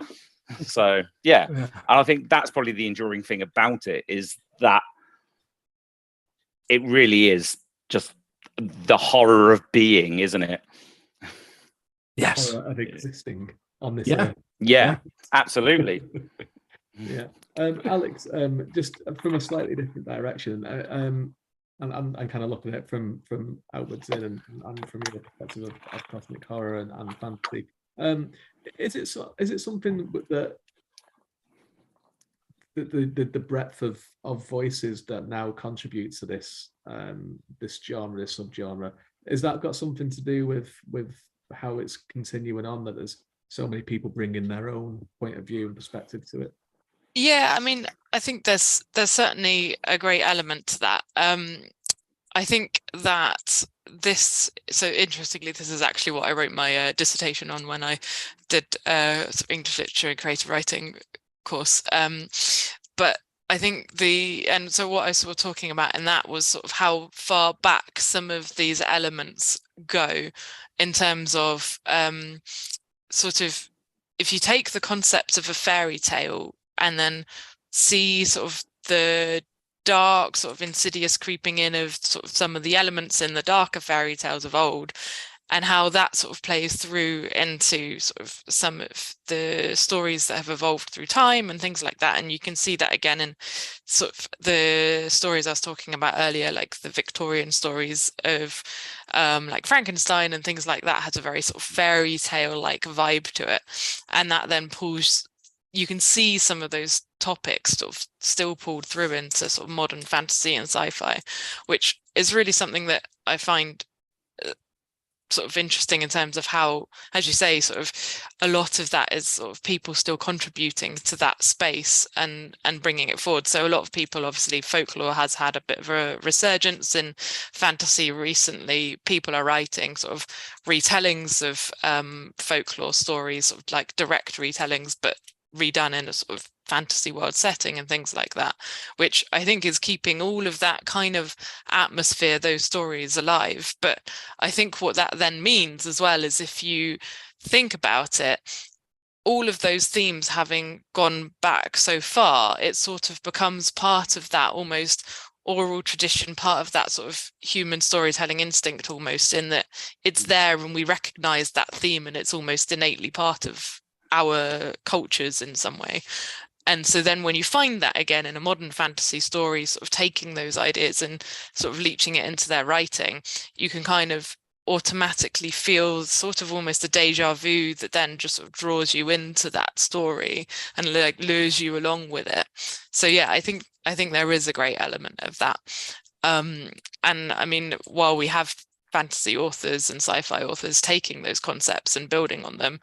[SPEAKER 3] So yeah. And I think that's probably the enduring thing about it, is that it really is just the horror of being, isn't it?
[SPEAKER 6] Yes.
[SPEAKER 2] Horror of existing on this
[SPEAKER 6] Yeah.
[SPEAKER 2] earth.
[SPEAKER 3] Yeah, absolutely.
[SPEAKER 2] Yeah. Alex, just from a slightly different direction, and kind of looking at it from outwards in and from your perspective of cosmic horror and fantasy. Is it something that the breadth of voices that now contribute to this genre, this subgenre, is that got something to do with how it's continuing on, that there's so many people bringing their own point of view and perspective to it?
[SPEAKER 4] Yeah, I mean, I think there's certainly a great element to that. I think that so interestingly, this is actually what I wrote my dissertation on when I did sort of English literature and creative writing course. But I think and so what I was talking about in that was sort of how far back some of these elements go in terms of sort of, if you take the concept of a fairy tale and then see sort of the dark sort of insidious creeping in of sort of some of the elements in the darker fairy tales of old, and how that sort of plays through into sort of some of the stories that have evolved through time and things like that. And you can see that again in sort of the stories I was talking about earlier, like the Victorian stories of like Frankenstein and things like that, has a very sort of fairy tale like vibe to it. And that then pulls, you can see some of those topics sort of still pulled through into sort of modern fantasy and sci-fi, which is really something that I find sort of interesting in terms of how, as you say, sort of a lot of that is sort of people still contributing to that space and bringing it forward. So a lot of people, obviously folklore has had a bit of a resurgence in fantasy recently. People are writing sort of retellings of folklore stories, sort of like direct retellings, but redone in a sort of fantasy world setting and things like that, which I think is keeping all of that kind of atmosphere, those stories alive. But I think what that then means as well is, if you think about it, all of those themes having gone back so far, it sort of becomes part of that almost oral tradition, part of that sort of human storytelling instinct almost, in that it's there and we recognize that theme and it's almost innately part of our cultures in some way. And so then when you find that again in a modern fantasy story, sort of taking those ideas and sort of leaching it into their writing, you can kind of automatically feel sort of almost a deja vu that then just sort of draws you into that story and like lures you along with it. So yeah, I think there is a great element of that. And I mean, while we have fantasy authors and sci-fi authors taking those concepts and building on them,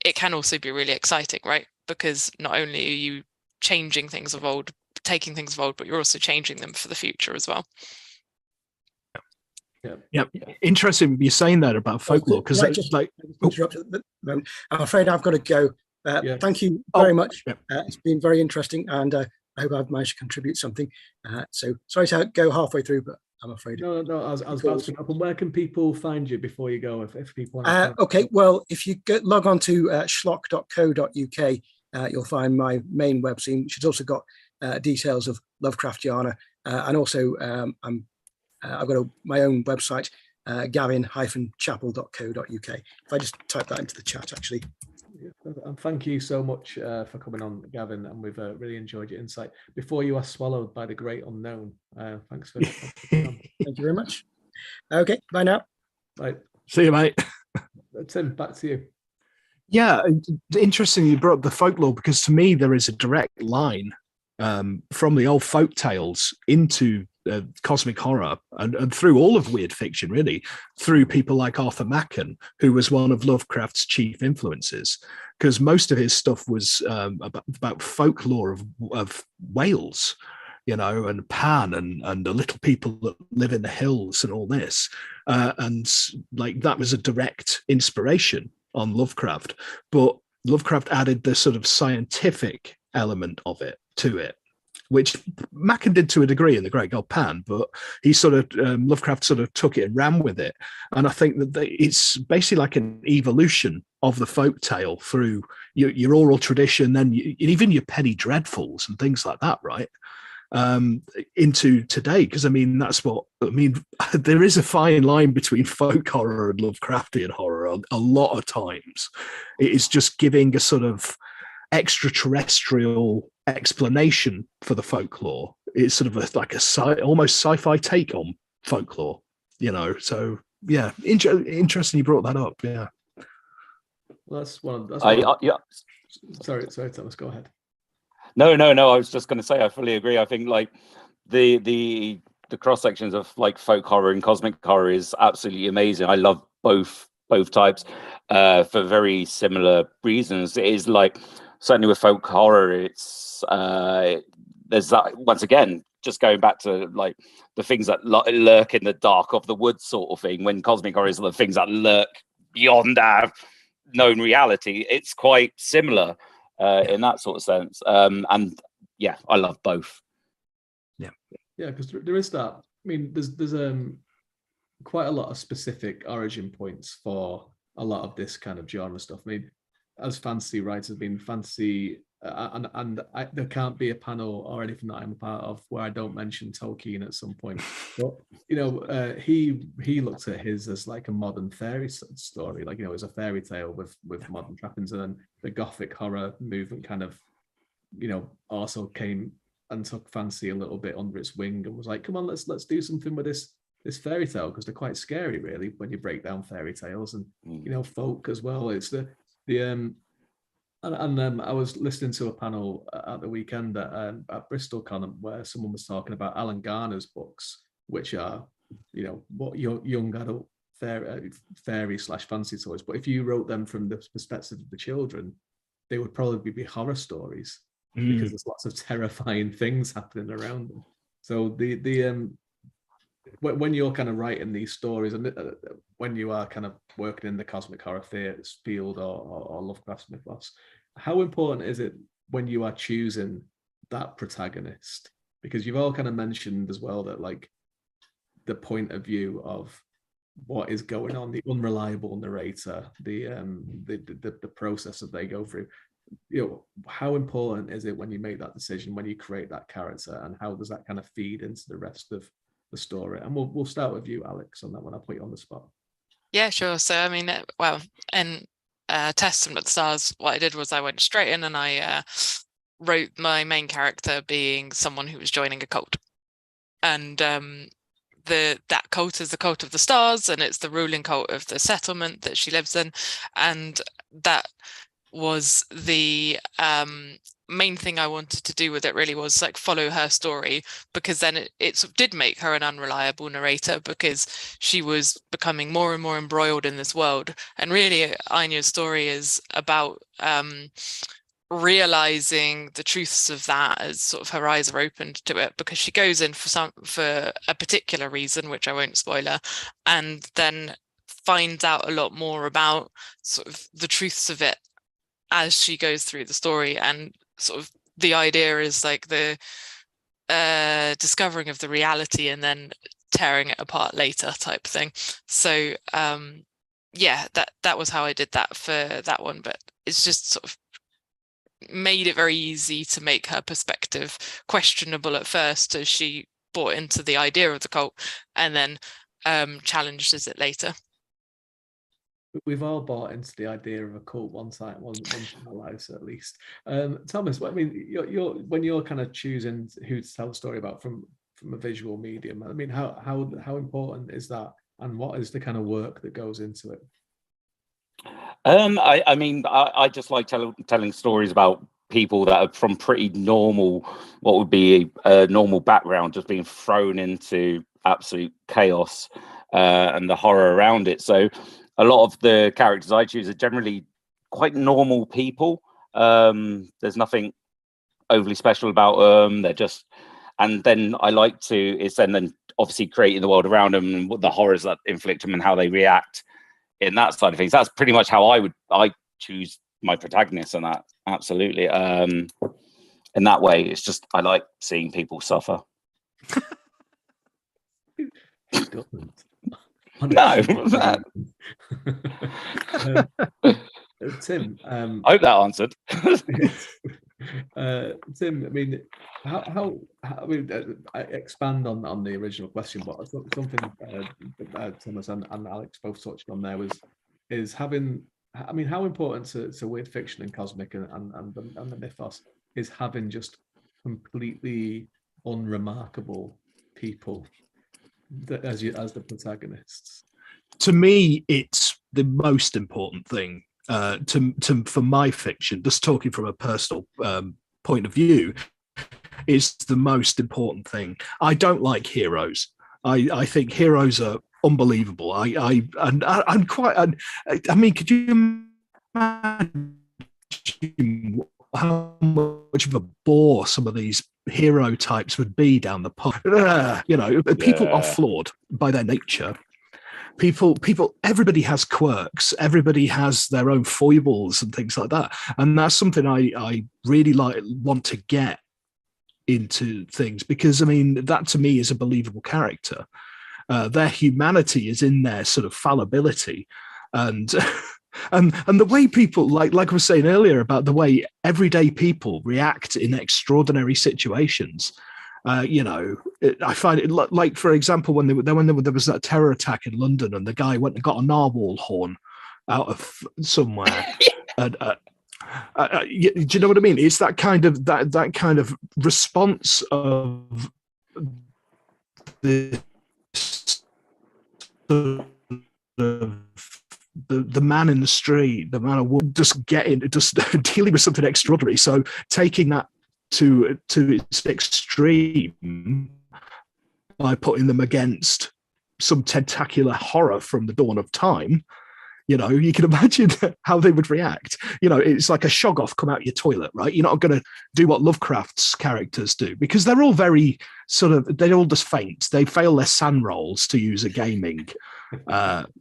[SPEAKER 4] it can also be really exciting, right? Because not only are you changing things of old, taking things of old, but you're also changing them for the future as well.
[SPEAKER 6] Yeah. Interesting you're saying that about folklore, because
[SPEAKER 5] I'm afraid I've got to go. Thank you very much. It's been very interesting, and I hope I've managed to contribute something. So sorry to go halfway through, but I'm afraid.
[SPEAKER 2] No, I was about to open. Where can people find you before you go? If people want to
[SPEAKER 5] okay, well, if you log on to schlock.co.uk, you'll find my main website, which has also got details of Lovecraftiana, and also I've got my own website, gavin-chappell.co.uk. If I just type that into the chat, actually.
[SPEAKER 2] And thank you so much for coming on, Gavin, and we've really enjoyed your insight. Before you are swallowed by the great unknown, thanks for coming on.
[SPEAKER 5] Thank you very much. Okay, bye now.
[SPEAKER 2] Bye.
[SPEAKER 6] See you, mate.
[SPEAKER 2] Tim, back to you.
[SPEAKER 6] Yeah, interesting you brought up the folklore, because to me there is a direct line from the old folk tales into cosmic horror and through all of weird fiction, really, through people like Arthur Machen, who was one of Lovecraft's chief influences, because most of his stuff was about folklore of Wales, you know, and Pan and the little people that live in the hills and all this. And like that was a direct inspiration on Lovecraft. But Lovecraft added the sort of scientific element of it to it, which Machen did to a degree in The Great God Pan, but he sort of, Lovecraft sort of took it and ran with it. And I think that it's basically like an evolution of the folk tale through your oral tradition, then even your penny dreadfuls and things like that, right? Into today, because I mean, there is a fine line between folk horror and Lovecraftian horror a lot of times. It is just giving a sort of extraterrestrial explanation for the folklore. It's sort of almost sci-fi take on folklore, you know. So yeah, interesting you brought that up. Yeah,
[SPEAKER 2] well, that's one.
[SPEAKER 3] Yeah.
[SPEAKER 2] Sorry, Thomas, go ahead.
[SPEAKER 3] No. I was just going to say I fully agree. I think like the cross sections of like folk horror and cosmic horror is absolutely amazing. I love both types for very similar reasons. It is like, certainly with folk horror, it's there's that, once again, just going back to like the things that lurk in the dark of the woods sort of thing, when cosmic horrors are the things that lurk beyond our known reality, it's quite similar in that sort of sense. And yeah, I love both.
[SPEAKER 2] Yeah, because there is that. I mean, there's quite a lot of specific origin points for a lot of this kind of genre stuff. I mean, as fantasy writers, fantasy, there can't be a panel or anything that I'm a part of where I don't mention Tolkien at some point. But he looked at his as like a modern fairy story, like, it's a fairy tale with modern trappings, and then the gothic horror movement kind of, also came and took fantasy a little bit under its wing and was like, come on, let's do something with this fairy tale, because they're quite scary, really, when you break down fairy tales, and folk as well. It's I was listening to a panel at the weekend at Bristol Con where someone was talking about Alan Garner's books, which are, what young adult fairy/fantasy stories. But if you wrote them from the perspective of the children, they would probably be horror stories, because there's lots of terrifying things happening around them. So when you're kind of writing these stories, and when you are kind of working in the cosmic horror field or Lovecraft mythos, how important is it when you are choosing that protagonist? Because you've all kind of mentioned as well that, like, the point of view of what is going on, the unreliable narrator, the process that they go through. How important is it when you make that decision, when you create that character, and how does that kind of feed into the rest of the story? And we'll start with you, Alex, on that one. I'll put you on the spot.
[SPEAKER 4] Yeah, sure. So I mean, in Testament of the Stars, what I did was I went straight in and I wrote my main character being someone who was joining a cult, and that cult is the cult of the stars, and it's the ruling cult of the settlement that she lives in, and that was the main thing I wanted to do with it, really, was like follow her story, because then it sort of did make her an unreliable narrator, because she was becoming more and more embroiled in this world. And really, Anya's story is about realizing the truths of that as sort of her eyes are opened to it, because she goes in for a particular reason, which I won't spoiler, and then finds out a lot more about sort of the truths of it as she goes through the story. And sort of the idea is like the discovering of the reality and then tearing it apart later type thing. So that was how I did that for that one. But it's just sort of made it very easy to make her perspective questionable at first, as she bought into the idea of the cult, and then challenges it later.
[SPEAKER 2] We've all bought into the idea of a cult once in our lives, at least. Thomas, I mean, when you're kind of choosing who to tell the story about from a visual medium, I mean, how important is that, and what is the kind of work that goes into it?
[SPEAKER 3] I mean, I just like telling stories about people that are from pretty normal, what would be a normal background, just being thrown into absolute chaos and the horror around it. So a lot of the characters I choose are generally quite normal people. There's nothing overly special about them. They're just, and then I like to, it's then obviously creating the world around them and what the horrors that inflict them and how they react in that side of things. That's pretty much how I choose my protagonists, and that absolutely. In that way, it's just, I like seeing people suffer. No.
[SPEAKER 2] Tim,
[SPEAKER 3] I hope that answered.
[SPEAKER 2] Tim, I mean, how I mean, I expand on the original question, but something Thomas and Alex both touched on there is having. I mean, how important to weird fiction and cosmic and the mythos is having just completely unremarkable people as the protagonists?
[SPEAKER 6] To me, it's the most important thing. For my fiction, just talking from a personal point of view, is the most important thing. I don't like heroes. I think heroes are unbelievable. I'm quite. I mean, could you imagine how much of a bore some of these hero types would be down the pub. People are flawed by their nature. Everybody has quirks. Everybody has their own foibles and things like that. And that's something I really want to get into things, because I mean, that to me is a believable character. Their humanity is in their sort of fallibility, and and the way people, like I was saying earlier about the way everyday people react in extraordinary situations. I find it like, for example, when there was that terror attack in London, and the guy went and got a narwhal horn out of somewhere. And, do you know what I mean? It's that kind of response of the man in the street, the man or woman, just dealing with something extraordinary. So taking that to its extreme by putting them against some tentacular horror from the dawn of time. You can imagine how they would react. It's like a shoggoth come out your toilet, right? You're not going to do what Lovecraft's characters do, because they're all very they all just faint. They fail their sand rolls, to use a gaming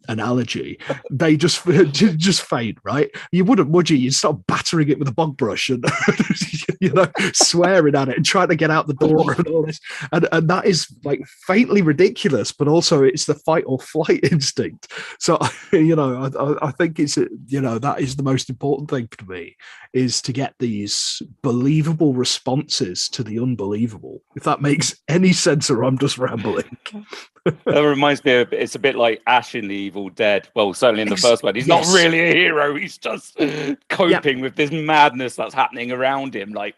[SPEAKER 6] analogy. They just faint, right? You wouldn't, would you? You'd start battering it with a bog brush and swearing at it and trying to get out the door and all this. And that is like faintly ridiculous, but also it's the fight or flight instinct. So I think it's that is the most important thing for me, is to get these believable responses to the unbelievable. If that makes any sense, or I'm just rambling.
[SPEAKER 3] That reminds me of, it's a bit like Ash in The Evil Dead. Well, certainly in the first one, he's not really a hero. He's just coping with this madness that's happening around him. That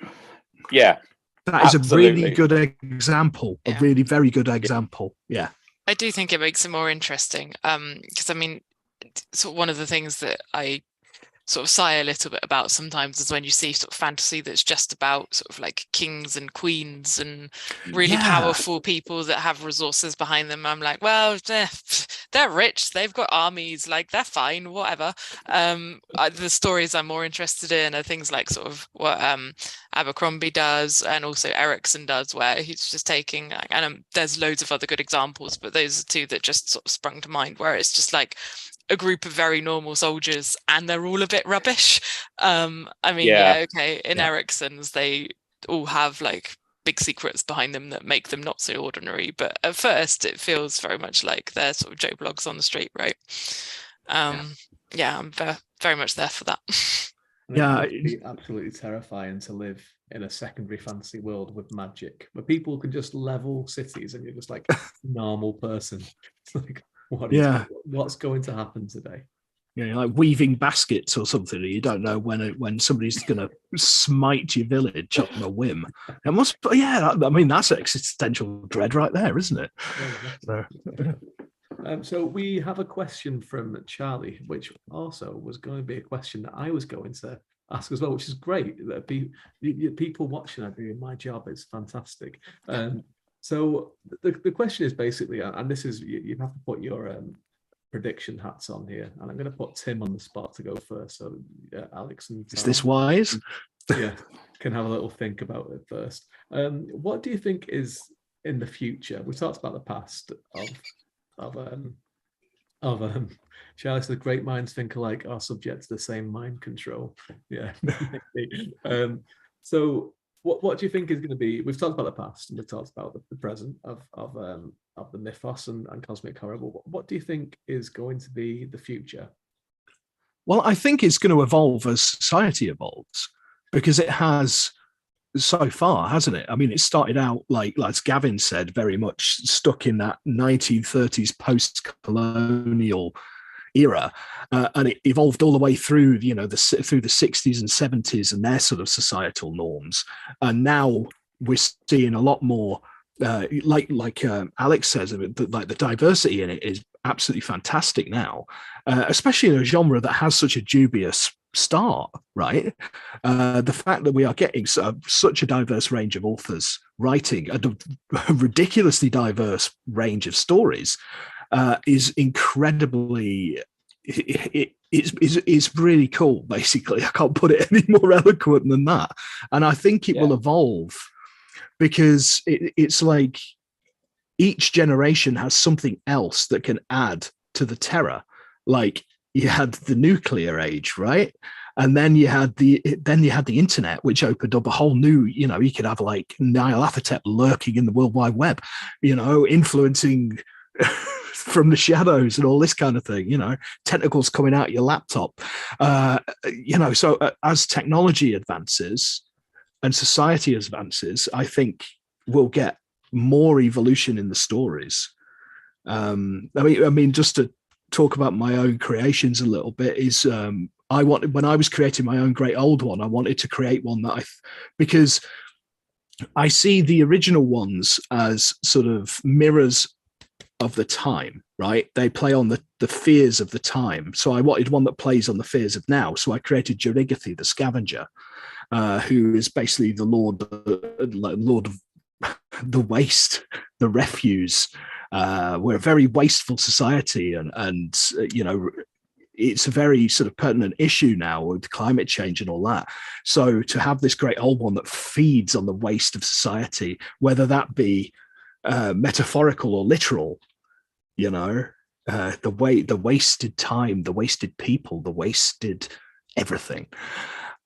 [SPEAKER 3] is
[SPEAKER 6] absolutely a really good example. A really very good example. Yeah.
[SPEAKER 4] I do think it makes it more interesting. Because I mean, sort of one of the things that I sort of sigh a little bit about sometimes is when you see sort of fantasy that's just about sort of like kings and queens and really powerful people that have resources behind them. I'm like, well, they're rich, they've got armies, like they're fine, whatever. The stories I'm more interested in are things like sort of what Abercrombie does, and also Erickson does, where he's just taking, and there's loads of other good examples, but those are two that just sort of sprung to mind, where it's just like a group of very normal soldiers and they're all a bit rubbish. In Erickson's, they all have like big secrets behind them that make them not so ordinary, but at first it feels very much like they're sort of Joe Bloggs on the street, right? I'm very much there for that.
[SPEAKER 2] It'd be absolutely terrifying to live in a secondary fantasy world with magic, where people can just level cities and you're just like a normal person. It's like, what's going to happen today?
[SPEAKER 6] You're like weaving baskets or something, and you don't know when somebody's going to smite your village on a whim. It must, that's existential dread right there, isn't it?
[SPEAKER 2] So we have a question from Charlie, which also was going to be a question that I was going to ask as well, which is great. People watching are doing my job. It's fantastic. So the question is basically, and this is, you have to put your prediction hats on here, and I'm going to put Tim on the spot to go first. So Alex and Tom,
[SPEAKER 6] is this wise?
[SPEAKER 2] Can have a little think about it first. What do you think is in the future? We talked about the past of Charlie said, great minds think alike are subject to the same mind control. So what do you think is going to be? We've talked about the past and we've talked about the present of the mythos and cosmic horror. But what do you think is going to be the future?
[SPEAKER 6] Well, I think it's going to evolve as society evolves, because it has so far, hasn't it? I mean, it started out like Gavin said, very much stuck in that 1930s post-colonial era, and it evolved all the way through, through the 60s and 70s and their sort of societal norms. And now we're seeing a lot more, like Alex says, like the diversity in it is absolutely fantastic now, especially in a genre that has such a dubious start, right? The fact that we are getting such a diverse range of authors writing a ridiculously diverse range of stories is incredibly, it's really cool, basically. I can't put it any more eloquent than that. And I think it will evolve because it's like each generation has something else that can add to the terror. Like you had the nuclear age, right? And then you had the internet, which opened up a whole new, you know, you could have like Nyarlathotep lurking in the World Wide Web, you know, influencing from the shadows and all this kind of thing, you know, tentacles coming out your laptop. You know, so as technology advances and society advances, I think we'll get more evolution in the stories. I mean, just to talk about my own creations a little bit is when I was creating my own great old one, I wanted to create one that because I see the original ones as sort of mirrors of the time, right? They play on the fears of the time. So I wanted one that plays on the fears of now. So I created Jerigathi, the scavenger, who is basically the lord of the waste, the refuse. We're a very wasteful society, and you know, it's a very sort of pertinent issue now with climate change and all that. So to have this great old one that feeds on the waste of society, whether that be metaphorical or literal, you know, the wasted time, the wasted people, the wasted everything.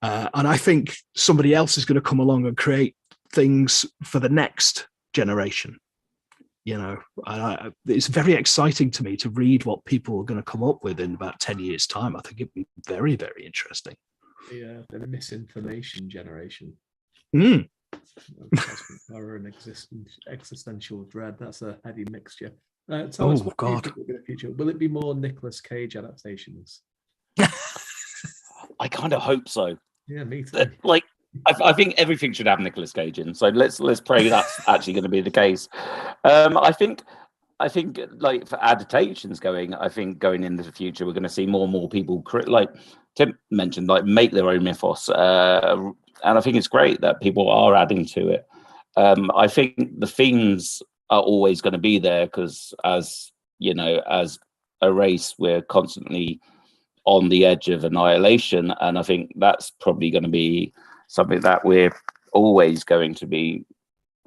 [SPEAKER 6] And I think somebody else is going to come along and create things for the next generation. You know, it's very exciting to me to read what people are going to come up with in about 10 years' time. I think it'd be very, very interesting.
[SPEAKER 2] The misinformation generation. Horror and existential dread. That's a heady mixture. Tell us what you think in the future. Will it be more Nicolas Cage adaptations?
[SPEAKER 3] I kind of hope so.
[SPEAKER 2] Yeah, me too.
[SPEAKER 3] Like, I think everything should have Nicolas Cage in. So let's pray that's actually going to be the case. I think like for adaptations going into the future, we're going to see more and more people like Tim mentioned, like make their own mythos, and I think it's great that people are adding to it. I think the themes are always going to be there because, as you know, as a race, we're constantly on the edge of annihilation, and I think that's probably going to be something that we're always going to be.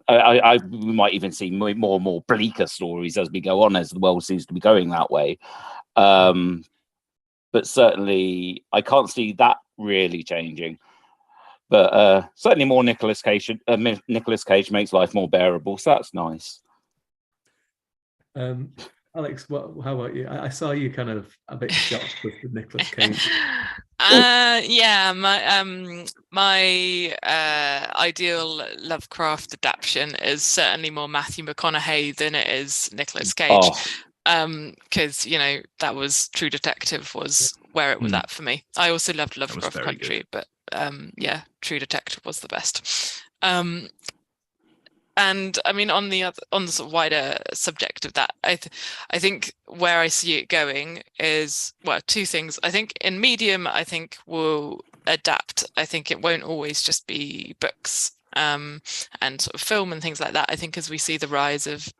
[SPEAKER 3] We might even see more and more bleaker stories as we go on, as the world seems to be going that way. But certainly, I can't see that really changing. But certainly, more Nicolas Cage. Nicolas Cage makes life more bearable, so that's nice.
[SPEAKER 2] Alex, how about you? I saw you kind of a bit shocked with the Nicolas Cage.
[SPEAKER 4] Yeah, my ideal Lovecraft adaptation is certainly more Matthew McConaughey than it is Nicolas Cage. Because you know, that was True Detective was where it was at for me. I also loved Lovecraft Country, but yeah, True Detective was the best. And I mean, on the sort of wider subject of that, I think where I see it going is, well, two things. I think in medium, I think we'll adapt. I think it won't always just be books and sort of film and things like that. I think as we see the rise of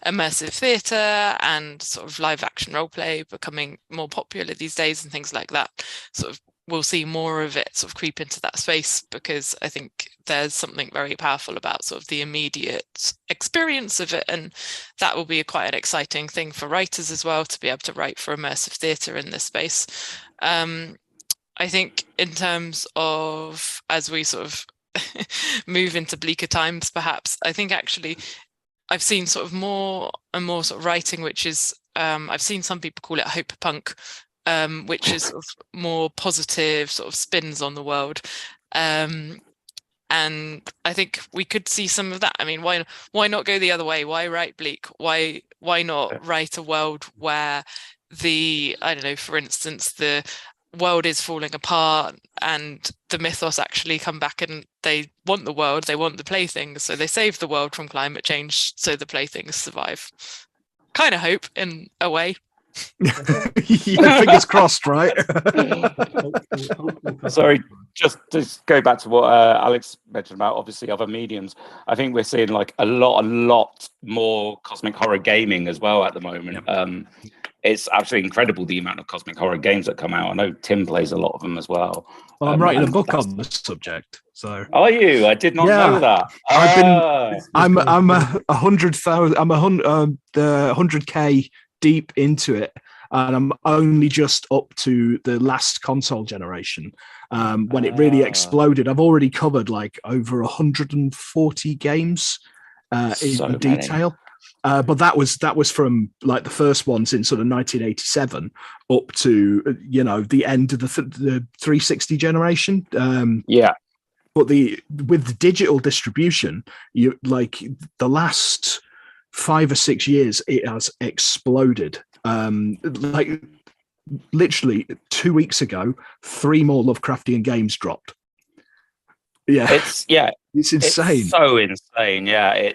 [SPEAKER 4] immersive theatre and sort of live action role play becoming more popular these days and things like that, sort of we'll see more of it sort of creep into that space, because I think there's something very powerful about sort of the immediate experience of it, and that will be quite an exciting thing for writers as well, to be able to write for immersive theatre in this space. I think in terms of as we sort of move into bleaker times, perhaps, I think actually I've seen sort of more and more sort of writing, which is I've seen some people call it hope punk, which is sort of more positive sort of spins on the world. And I think we could see some of that. I mean, why not go the other way? Why write bleak? Why not write a world where I don't know, for instance, the world is falling apart and the mythos actually come back and they want the world, they want the playthings, so they save the world from climate change so the playthings survive. Kind of hope in a way.
[SPEAKER 6] Yeah, fingers crossed, right?
[SPEAKER 3] Sorry, just to go back to what Alex mentioned about obviously other mediums. I think we're seeing like a lot more cosmic horror gaming as well at the moment. it's absolutely incredible the amount of cosmic horror games that come out. I know Tim plays a lot of them as well.
[SPEAKER 6] Well, I'm writing a
[SPEAKER 3] and
[SPEAKER 6] book on the subject. So
[SPEAKER 3] Are you? I did not know that.
[SPEAKER 6] I've been.
[SPEAKER 3] Ah.
[SPEAKER 6] I'm a 100,000. I'm the 100K deep into it, and I'm only just up to the last console generation. When it really exploded, I've already covered like over 140 games in detail. But that was from like the first ones in sort of 1987 up to the end of the 360 generation. But with the digital distribution, you like the last 5 or 6 years, it has exploded. Like literally 2 weeks ago, 3 more Lovecraftian games dropped. It's insane.
[SPEAKER 3] It's so insane. Yeah,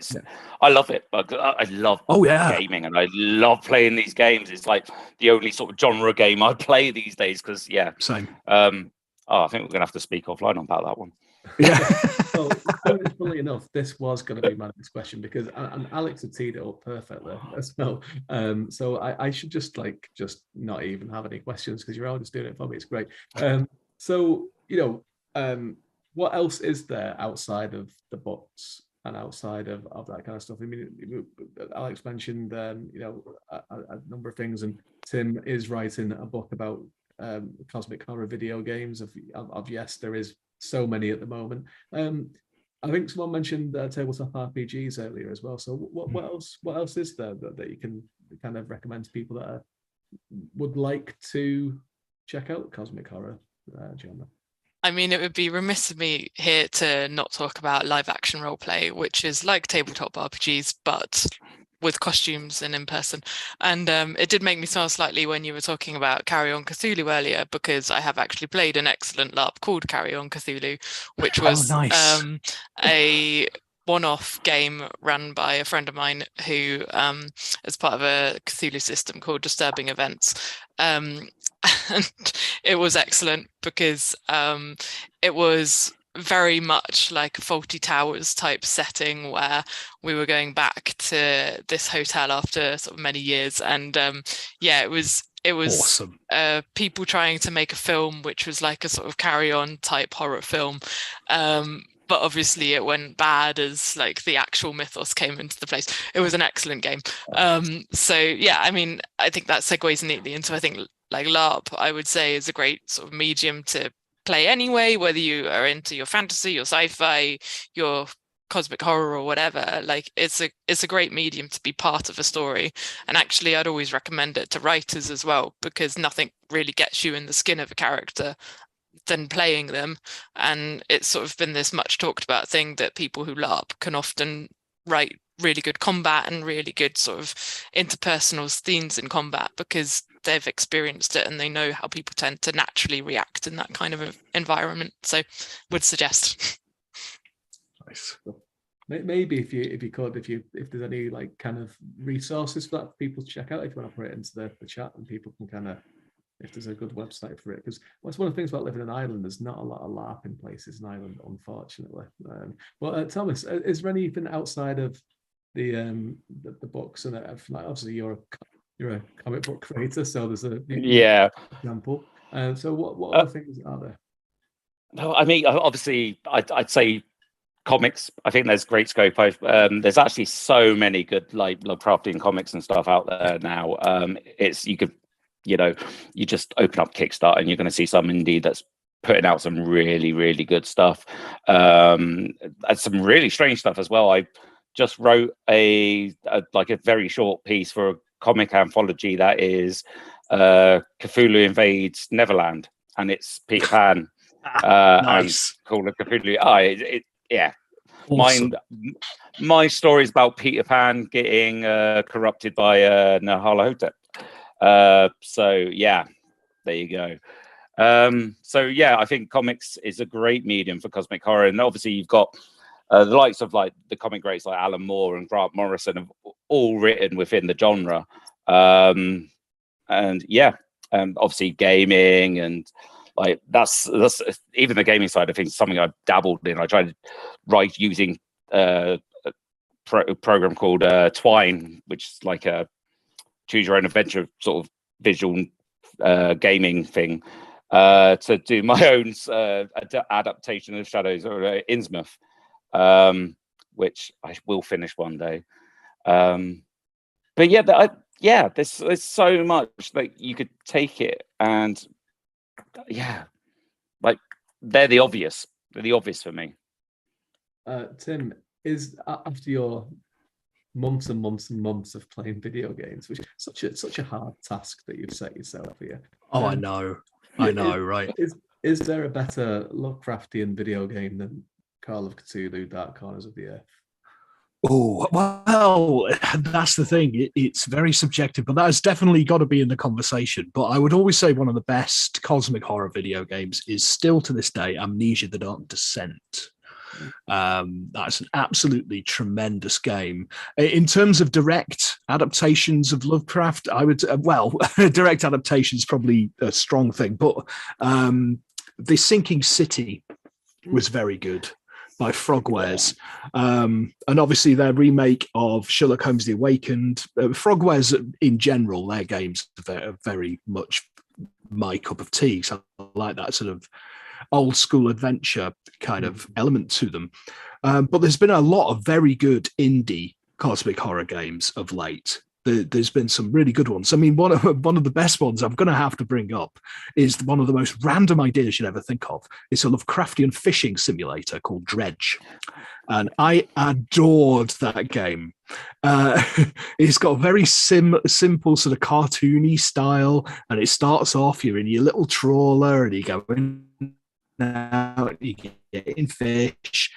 [SPEAKER 3] I love it. I love gaming, and I love playing these games. It's like the only sort of genre game I play these days. Because
[SPEAKER 6] same.
[SPEAKER 3] I think we're gonna have to speak offline about that one.
[SPEAKER 2] Yeah. Well, funnily enough, this was going to be my next question because and Alex had teed it up perfectly as well. So I should just not even have any questions because you're all just doing it for me. It's great. So what else is there outside of the books and outside of that kind of stuff? I mean, Alex mentioned a number of things, and Tim is writing a book about cosmic horror video games. Of yes, there is so many at the moment. I think someone mentioned tabletop RPGs earlier as well. So what else is there that you can kind of recommend to people that would like to check out cosmic horror genre?
[SPEAKER 4] I mean, it would be remiss of me here to not talk about live action roleplay, which is like tabletop RPGs, but with costumes and in person. And it did make me smile slightly when you were talking about Carry On Cthulhu earlier, because I have actually played an excellent LARP called Carry On Cthulhu, which was a one-off game run by a friend of mine who, as part of a Cthulhu system called Disturbing Events. And it was excellent because it was very much like a Fawlty Towers type setting where we were going back to this hotel after sort of many years, and it was
[SPEAKER 6] awesome.
[SPEAKER 4] People trying to make a film which was like a sort of Carry On type horror film, but obviously it went bad as like the actual mythos came into the place. It was an excellent game. So yeah, I mean, I think that segues neatly into, I think, like LARP, I would say, is a great sort of medium to play anyway, whether you are into your fantasy, your sci-fi, your cosmic horror or whatever. Like it's a great medium to be part of a story. And actually I'd always recommend it to writers as well, because nothing really gets you in the skin of a character than playing them. And it's sort of been this much talked about thing that people who LARP can often write really good combat and really good sort of interpersonal themes in combat, because they've experienced it and they know how people tend to naturally react in that kind of environment. So would suggest.
[SPEAKER 2] Nice. Maybe if there's any like kind of resources for that for people to check out, if you want to put it into the chat and people can kind of, if there's a good website for it, because that's one of the things about living in Ireland. There's not a lot of LARPing places in Ireland, unfortunately. Thomas, is there anything outside of the books and like obviously you're a comic book creator, so there's a example. So what other things are there?
[SPEAKER 3] No, I mean, obviously, I'd say comics. I think there's great scope. There's actually so many good like Lovecraftian comics and stuff out there now. You just open up Kickstarter and you're going to see some indie that's putting out some really, really good stuff. And some really strange stuff as well. I just wrote a very short piece for a comic anthology that is Cthulhu Invades Neverland, and it's Peter Pan.
[SPEAKER 6] Nice.
[SPEAKER 3] And Call of Cthulhu. Awesome. My story is about Peter Pan getting corrupted by Nahalahotep. So yeah, there you go. I think comics is a great medium for cosmic horror, and obviously you've got the likes of like the comic greats like Alan Moore and Grant Morrison have all written within the genre. Obviously gaming and like that's even the gaming side of things, something I've dabbled in. I tried to write using a program called Twine, which is like a choose your own adventure sort of visual gaming thing to do my own adaptation of Shadows or Innsmouth, which I will finish one day. But yeah, there's so much that you could take it, and like they're the obvious for me.
[SPEAKER 2] Tim, is after your months and months and months of playing video games, which is such a hard task that you've set yourself here.
[SPEAKER 6] Oh, I know, right?
[SPEAKER 2] Is there a better Lovecraftian video game than Call of Cthulhu: Dark Corners of the Earth?
[SPEAKER 6] Oh, well, that's the thing. It's very subjective, but that has definitely got to be in the conversation. But I would always say one of the best cosmic horror video games is still to this day Amnesia: The Dark Descent. That's an absolutely tremendous game. In terms of direct adaptations of Lovecraft, I would, direct adaptation is probably a strong thing, but The Sinking City was very good, by Frogwares. And obviously their remake of Sherlock Holmes The Awakened. Frogwares in general, their games are very much my cup of tea. So I like that sort of old school adventure kind of element to them. But there's been a lot of very good indie cosmic horror games of late. There's been some really good ones. I mean, one of the best ones I'm going to have to bring up is one of the most random ideas you'd ever think of. It's a Lovecraftian fishing simulator called Dredge. And I adored that game. It's got a very simple sort of cartoony style. And it starts off, you're in your little trawler and you go in out, you get in fish,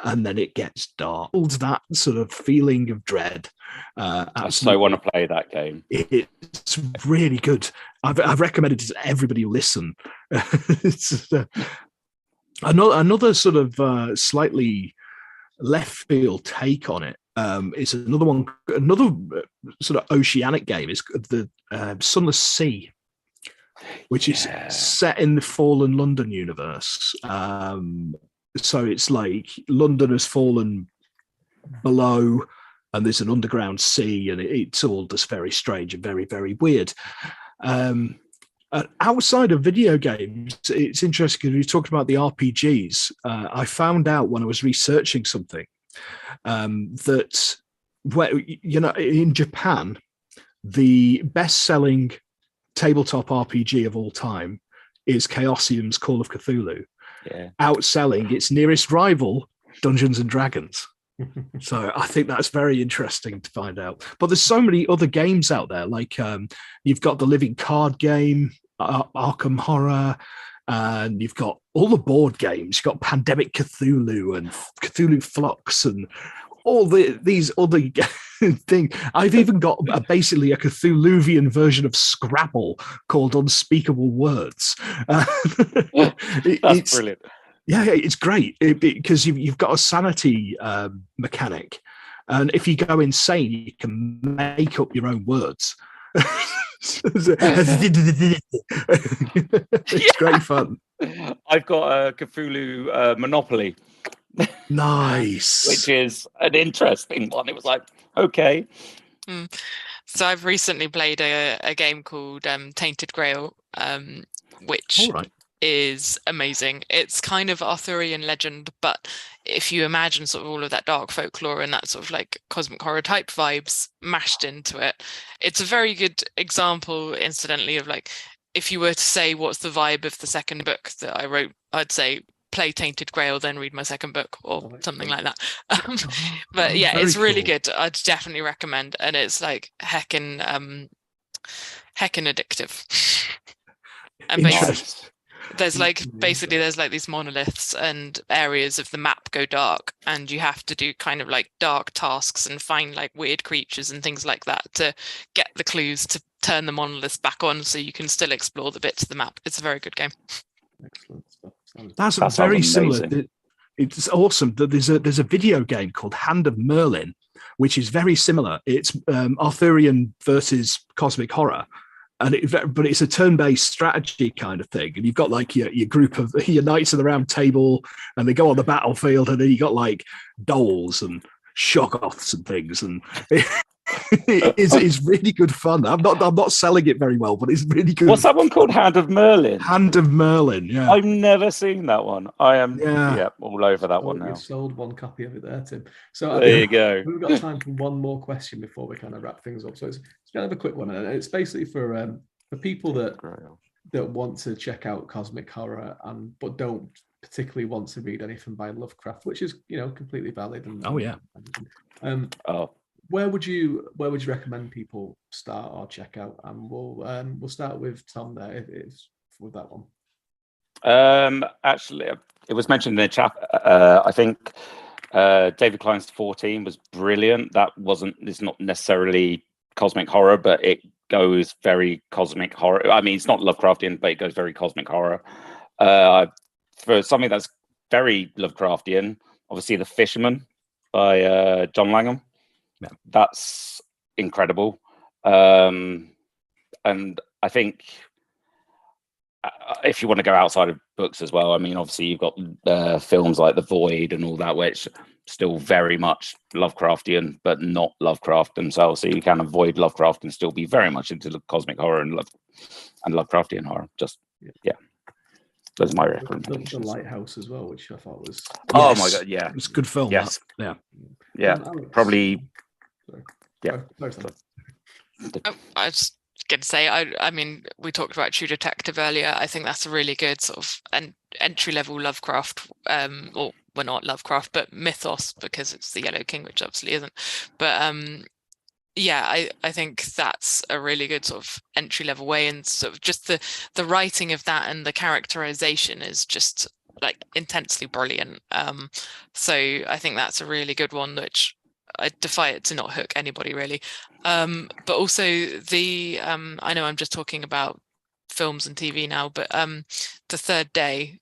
[SPEAKER 6] and then it gets dark. That sort of feeling of dread.
[SPEAKER 3] I so want to play that game.
[SPEAKER 6] It's really good. I've recommended it to everybody who listen. It's another sort of slightly left field take on it. It's another sort of oceanic game. Is the Sunless Sea, which is set in the Fallen London universe. So it's like London has fallen below and there's an underground sea, and it's all just very strange and very, very weird. Outside of video games, it's interesting because we talked about the RPGs. I found out when I was researching something that in Japan, the best-selling tabletop RPG of all time is Chaosium's Call of Cthulhu, outselling its nearest rival, Dungeons and Dragons. So I think that's very interesting to find out. But there's so many other games out there, like you've got the living card game, Arkham Horror, and you've got all the board games. You've got Pandemic Cthulhu and Cthulhu Flux and all these other things. I've even got basically a Cthulhuvian version of Scrabble called Unspeakable Words.
[SPEAKER 3] That's brilliant.
[SPEAKER 6] Yeah, it's great because you've got a sanity mechanic. And if you go insane, you can make up your own words. It's great fun.
[SPEAKER 3] I've got a Cthulhu Monopoly.
[SPEAKER 6] Nice.
[SPEAKER 3] Which is an interesting one. It was like, okay.
[SPEAKER 4] So I've recently played a game called Tainted Grail, which is amazing. It's kind of Arthurian legend, but if you imagine sort of all of that dark folklore and that sort of like cosmic horror type vibes mashed into it, it's a very good example, incidentally, of like, if you were to say what's the vibe of the second book that I wrote, I'd say play Tainted Grail, then read my second book or something like that. But yeah, it's really good. I'd definitely recommend, and it's like heckin' addictive. And there's like these monoliths and areas of the map go dark, and you have to do kind of like dark tasks and find like weird creatures and things like that to get the clues to turn the monoliths back on so you can still explore the bits of the map. It's a very good game.
[SPEAKER 2] Excellent stuff.
[SPEAKER 6] That's very similar. It's awesome that there's a video game called Hand of Merlin, which is very similar. It's Arthurian versus cosmic horror. But it's a turn-based strategy kind of thing, and you've got like your group of your knights of the round table, and they go on the battlefield, and then you got like dolls and shoggoths and things, and it's really good fun. I'm not selling it very well, but it's really good.
[SPEAKER 3] What's that one called? Hand of Merlin.
[SPEAKER 6] Hand of Merlin. Yeah,
[SPEAKER 3] I've never seen that one. I am all over that one now.
[SPEAKER 2] You've sold one copy of it there, Tim. So
[SPEAKER 3] there you go.
[SPEAKER 2] We've got time for one more question before we kind of wrap things up. So it's kind of a quick one, and it's basically for people that want to check out cosmic horror but don't particularly want to read anything by Lovecraft, which is completely valid. Where would you recommend people start or check out? And we'll start with Tom there with that one.
[SPEAKER 3] Actually, it was mentioned in the chat. I think David Klein's 14 was brilliant. It's not necessarily cosmic horror, but it goes very cosmic horror. I mean, it's not Lovecraftian, but it goes very cosmic horror. For something that's very Lovecraftian, obviously The Fisherman by John Langham. Yeah. That's incredible. And I think if you want to go outside of books as well, I mean, obviously you've got films like The Void and all that, which still very much Lovecraftian, but not Lovecraft themselves. So you can avoid Lovecraft and still be very much into the cosmic horror and Lovecraftian horror. Those are my recommendations.
[SPEAKER 2] The Lighthouse as well, which I thought was...
[SPEAKER 3] Oh my God, yeah.
[SPEAKER 6] It's a good film.
[SPEAKER 3] Yes.
[SPEAKER 6] Yeah.
[SPEAKER 3] Probably...
[SPEAKER 2] Sorry.
[SPEAKER 3] Yeah.
[SPEAKER 4] I was going to say, I mean, we talked about True Detective earlier. I think that's a really good sort of entry-level Lovecraft, or well, not Lovecraft, but mythos, because it's the Yellow King, which obviously isn't. But I think that's a really good sort of entry-level way, and sort of just the writing of that and the characterization is just like intensely brilliant. So I think that's a really good one, which I defy it to not hook anybody really. But also I know I'm just talking about films and TV now, but The Third Day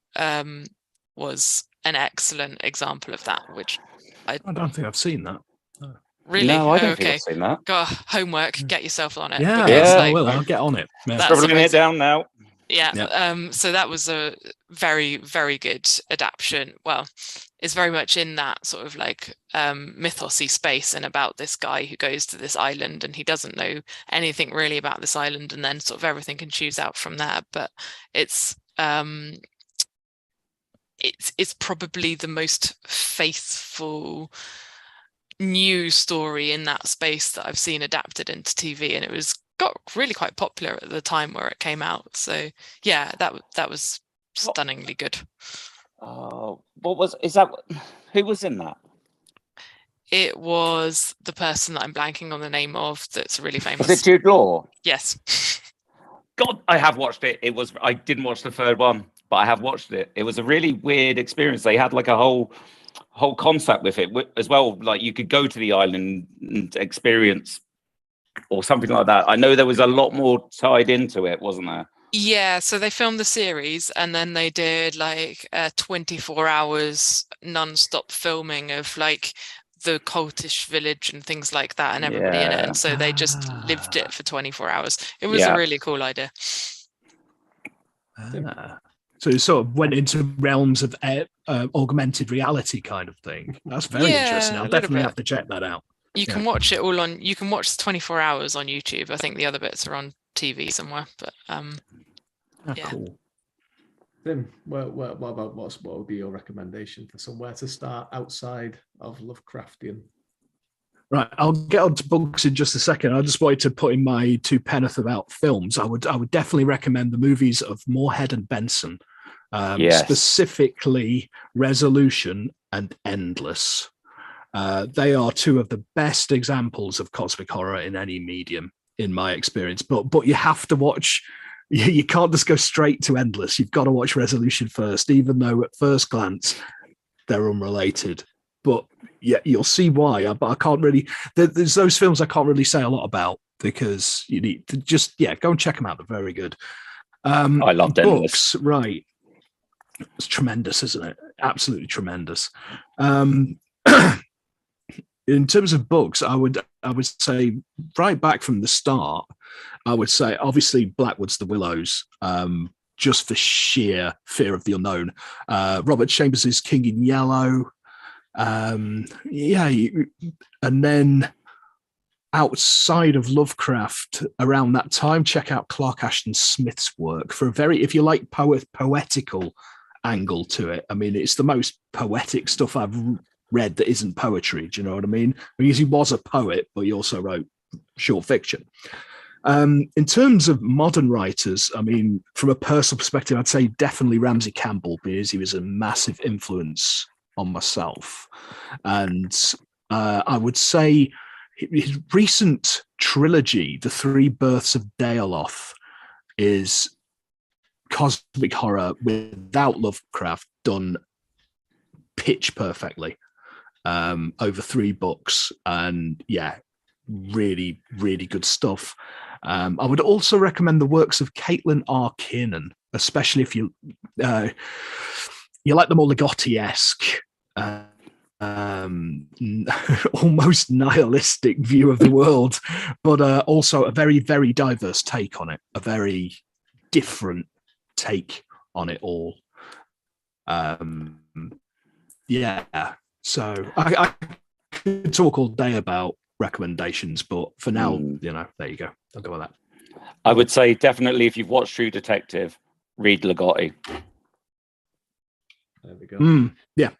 [SPEAKER 4] was an excellent example of that, which
[SPEAKER 6] I don't think I've seen that.
[SPEAKER 4] Really?
[SPEAKER 3] No, I don't think I've seen that.
[SPEAKER 4] Got homework, get yourself on it.
[SPEAKER 6] I will. I'll get on it.
[SPEAKER 3] Scribbling it down now.
[SPEAKER 4] Yeah. So that was a very, very good adaptation. Well, it's very much in that sort of like mythosy space, and about this guy who goes to this island and he doesn't know anything really about this island, and then sort of everything can choose out from there. But it's probably the most faithful new story in that space that I've seen adapted into TV, and it got really quite popular at the time where it came out. So yeah, that was stunningly good.
[SPEAKER 3] Who was in that?
[SPEAKER 4] It was the person that I'm blanking on the name of that's really famous.
[SPEAKER 3] Was it Jude Law?
[SPEAKER 4] Yes.
[SPEAKER 3] God, I have watched it. I didn't watch the third one, but I have watched it. It was a really weird experience. They had like a whole concept with it as well. Like you could go to the island and experience or something like that. I know there was a lot more tied into it, wasn't there?
[SPEAKER 4] Yeah, so they filmed the series and then they did like 24 hours non-stop filming of like the cultish village and things like that, and everybody in it, and so they just lived it for 24 hours. It was a really cool idea.
[SPEAKER 6] So it sort of went into realms of augmented reality kind of thing. That's very interesting. I'll definitely have to check that out.
[SPEAKER 4] You can watch it all you can watch 24 hours on YouTube. I think the other bits are on TV somewhere, but
[SPEAKER 6] cool.
[SPEAKER 2] Tim, what would be your recommendation for somewhere to start outside of Lovecraftian?
[SPEAKER 6] Right, I'll get on to books in just a second. I just wanted to put in my two penneth about films. I would definitely recommend the movies of Moorhead and Benson, specifically Resolution and Endless. They are two of the best examples of cosmic horror in any medium, in my experience. But you have to watch. You can't just go straight to Endless. You've got to watch Resolution first, even though at first glance they're unrelated. But yeah, you'll see why. But I can't really. There's those films I can't really say a lot about because you need to just go and check them out. They're very good.
[SPEAKER 3] I loved
[SPEAKER 6] books, right? It's tremendous, isn't it? Absolutely tremendous. In terms of books, I would say right back from the start, I would say obviously Blackwood's The Willows, just for sheer fear of the unknown. Robert Chambers' King in Yellow. And then outside of Lovecraft around that time, check out Clark Ashton Smith's work for a very, if you like, poetical angle to it. I mean, it's the most poetic stuff I've read that isn't poetry. Do you know what I mean? Because he was a poet, but he also wrote short fiction. In terms of modern writers, I mean, from a personal perspective, I'd say definitely Ramsey Campbell, because he was a massive influence on myself. And I would say his recent trilogy, The Three Births of Daoloth, is cosmic horror without Lovecraft done pitch perfectly over 3 books. And yeah, really, really good stuff. I would also recommend the works of Caitlin R. Kiernan, especially if you like the more Ligotti-esque, almost nihilistic view of the world, but also a very, very diverse take on it, a very different take on it all. Yeah, so I could talk all day about recommendations, but for now, there you go. I'll go with that.
[SPEAKER 3] I would say definitely, if you've watched True Detective, read Ligotti.
[SPEAKER 2] There we go.
[SPEAKER 6] Yeah.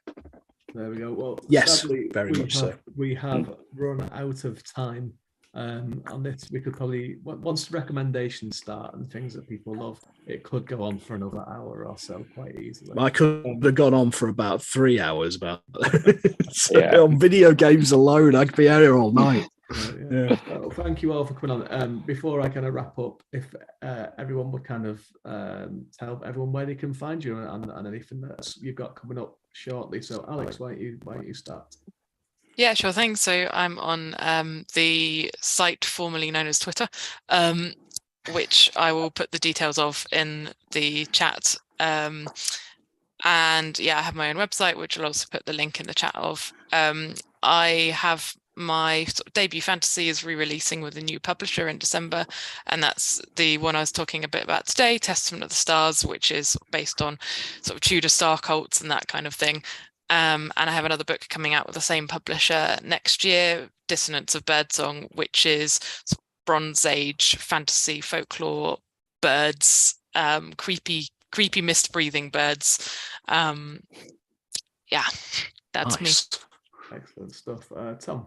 [SPEAKER 2] There we go. Well,
[SPEAKER 6] yes,
[SPEAKER 2] sadly,
[SPEAKER 6] very much so.
[SPEAKER 2] We have run out of time on this. We could probably, once recommendations start and things that people love, it could go on for another hour or so quite easily.
[SPEAKER 6] I could have gone on for about 3 hours about on video games alone. I could be out here all night.
[SPEAKER 2] Yeah. Well, thank you all for coming on. Before I kind of wrap up, if everyone would kind of tell everyone where they can find you and anything that you've got coming up shortly. So Alex, why don't you start?
[SPEAKER 4] Yeah, sure thing. So I'm on the site formerly known as Twitter, which I will put the details of in the chat. And yeah, I have my own website, which I'll also put the link in the chat of. I have my sort of debut fantasy is re-releasing with a new publisher in December, and that's the one I was talking a bit about today, Testament of the Stars, which is based on sort of Tudor star cults and that kind of thing. And I have another book coming out with the same publisher next year, Dissonance of Birdsong, which is sort of Bronze Age fantasy folklore birds, creepy mist-breathing birds. Yeah, that's
[SPEAKER 6] nice.
[SPEAKER 4] Me.
[SPEAKER 2] Excellent stuff. Tom?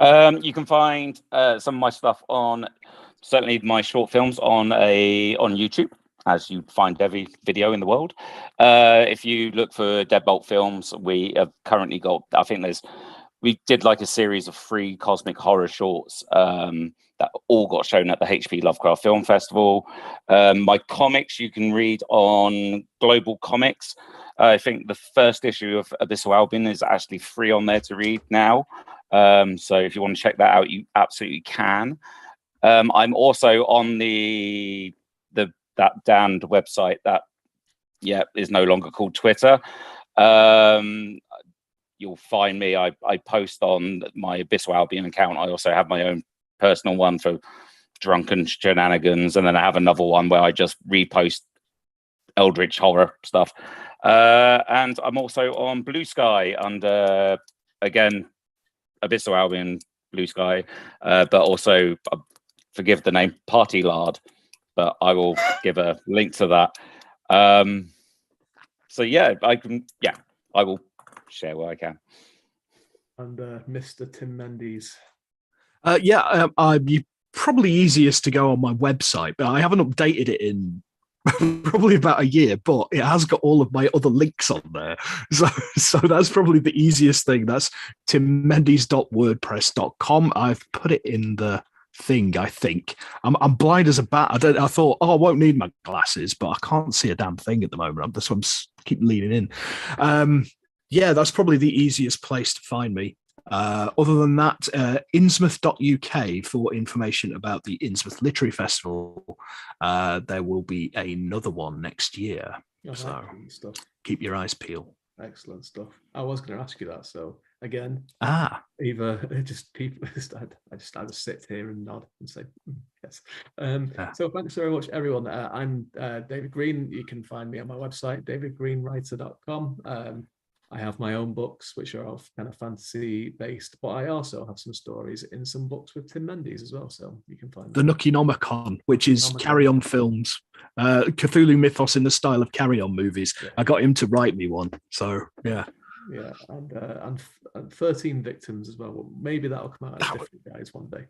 [SPEAKER 3] You can find some of my stuff on, certainly my short films on YouTube, as you find every video in the world. If you look for Deadbolt Films, we have currently got, we did like a series of 3 cosmic horror shorts that all got shown at the HP Lovecraft Film Festival. My comics you can read on Global Comics. I think the first issue of Abyssal Albion is actually free on there to read now. So if you want to check that out, you absolutely can. I'm also on that damned website that is no longer called Twitter. You'll find me. I post on my Abyssal Albion account. I also have my own personal one for drunken shenanigans, and then I have another one where I just repost eldritch horror stuff. And I'm also on Blue Sky under, again, Abyssal Albion, Blue Sky, but also, forgive the name, Party Lard, but I will give a link to that. So yeah, I will share where I can.
[SPEAKER 2] And Mr. Tim Mendees.
[SPEAKER 6] You probably easiest to go on my website, but I haven't updated it in probably about a year, but it has got all of my other links on there. So that's probably the easiest thing. That's timmendees.wordpress.com. I've put it in the thing, I think. I'm blind as a bat. I thought, I won't need my glasses, but I can't see a damn thing at the moment. That's why I'm keep leaning in. That's probably the easiest place to find me. Other than that, Innsmouth.uk for information about the Innsmouth Literary Festival. There will be another one next year. So keep your eyes peeled.
[SPEAKER 2] Excellent stuff. I was going to ask you that. So again, either just people, I just sit here and nod and say yes. So thanks very much, everyone. I'm David Green. You can find me on my website, davidgreenwriter.com. I have my own books, which are all kind of fantasy based, but I also have some stories in some books with Tim Mendees as well. So you can find
[SPEAKER 6] The Nookinomicon, which is Carry On films, Cthulhu mythos in the style of Carry On movies.
[SPEAKER 2] Yeah.
[SPEAKER 6] I got him to write me one. So, yeah.
[SPEAKER 2] Yeah, and 13 victims as well. Well, maybe that'll come out as different guys one day.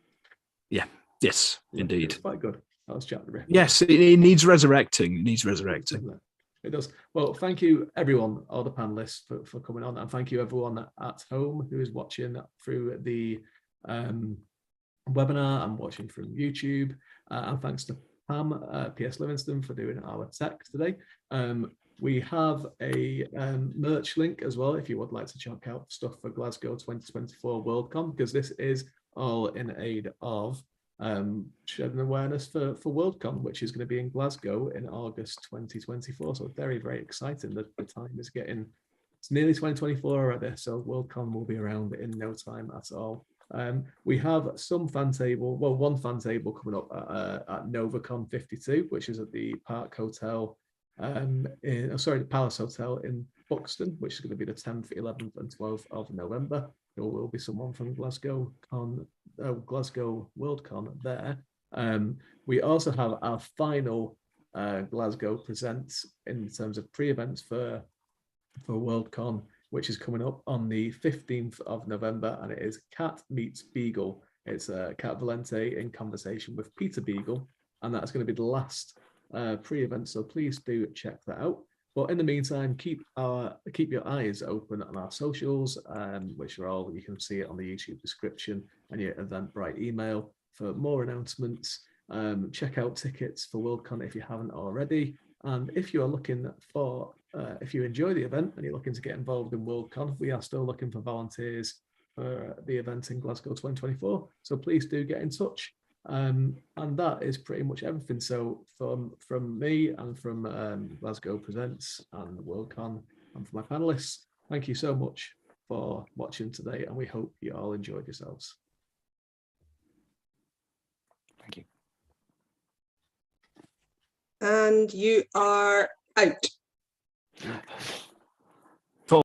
[SPEAKER 6] Yeah. Yes, indeed.
[SPEAKER 2] It's quite good. That was Jack the Ripper.
[SPEAKER 6] Yes, it needs resurrecting. It needs resurrecting.
[SPEAKER 2] It does. Well, thank you, everyone, all the panelists, for coming on. And thank you, everyone at home who is watching through the webinar and watching from YouTube. And thanks to Pam, P.S. Livingston, for doing our tech today. We have a merch link as well if you would like to check out stuff for Glasgow 2024 WorldCon, because this is all in aid of shedding awareness for WorldCon, which is going to be in Glasgow in August 2024. So very, very exciting. The time is getting, it's nearly 2024 already, so WorldCon will be around in no time at all. We have some fan table, well, one fan table coming up at NovaCon 52, which is at the Park Hotel, the Palace Hotel in Buxton, which is going to be the 10th, 11th and 12th of November. There will be someone from Glasgow WorldCon there. We also have our final Glasgow Presents in terms of pre-events for WorldCon, which is coming up on the 15th of November, and it is Cat Meets Beagle. It's Cat Valente in conversation with Peter Beagle, and that's going to be the last pre-event, so please do check that out. But in the meantime, keep your eyes open on our socials, which are all, you can see it on the YouTube description and your Eventbrite email for more announcements. Check out tickets for WorldCon if you haven't already. And if you are looking for, if you enjoy the event and you're looking to get involved in WorldCon, we are still looking for volunteers for the event in Glasgow 2024. So please do get in touch. And that is pretty much everything. So from me and from Glasgow Presents and WorldCon and for my panelists, thank you so much for watching today, and we hope you all enjoyed yourselves.
[SPEAKER 3] Thank you.
[SPEAKER 1] And you are out.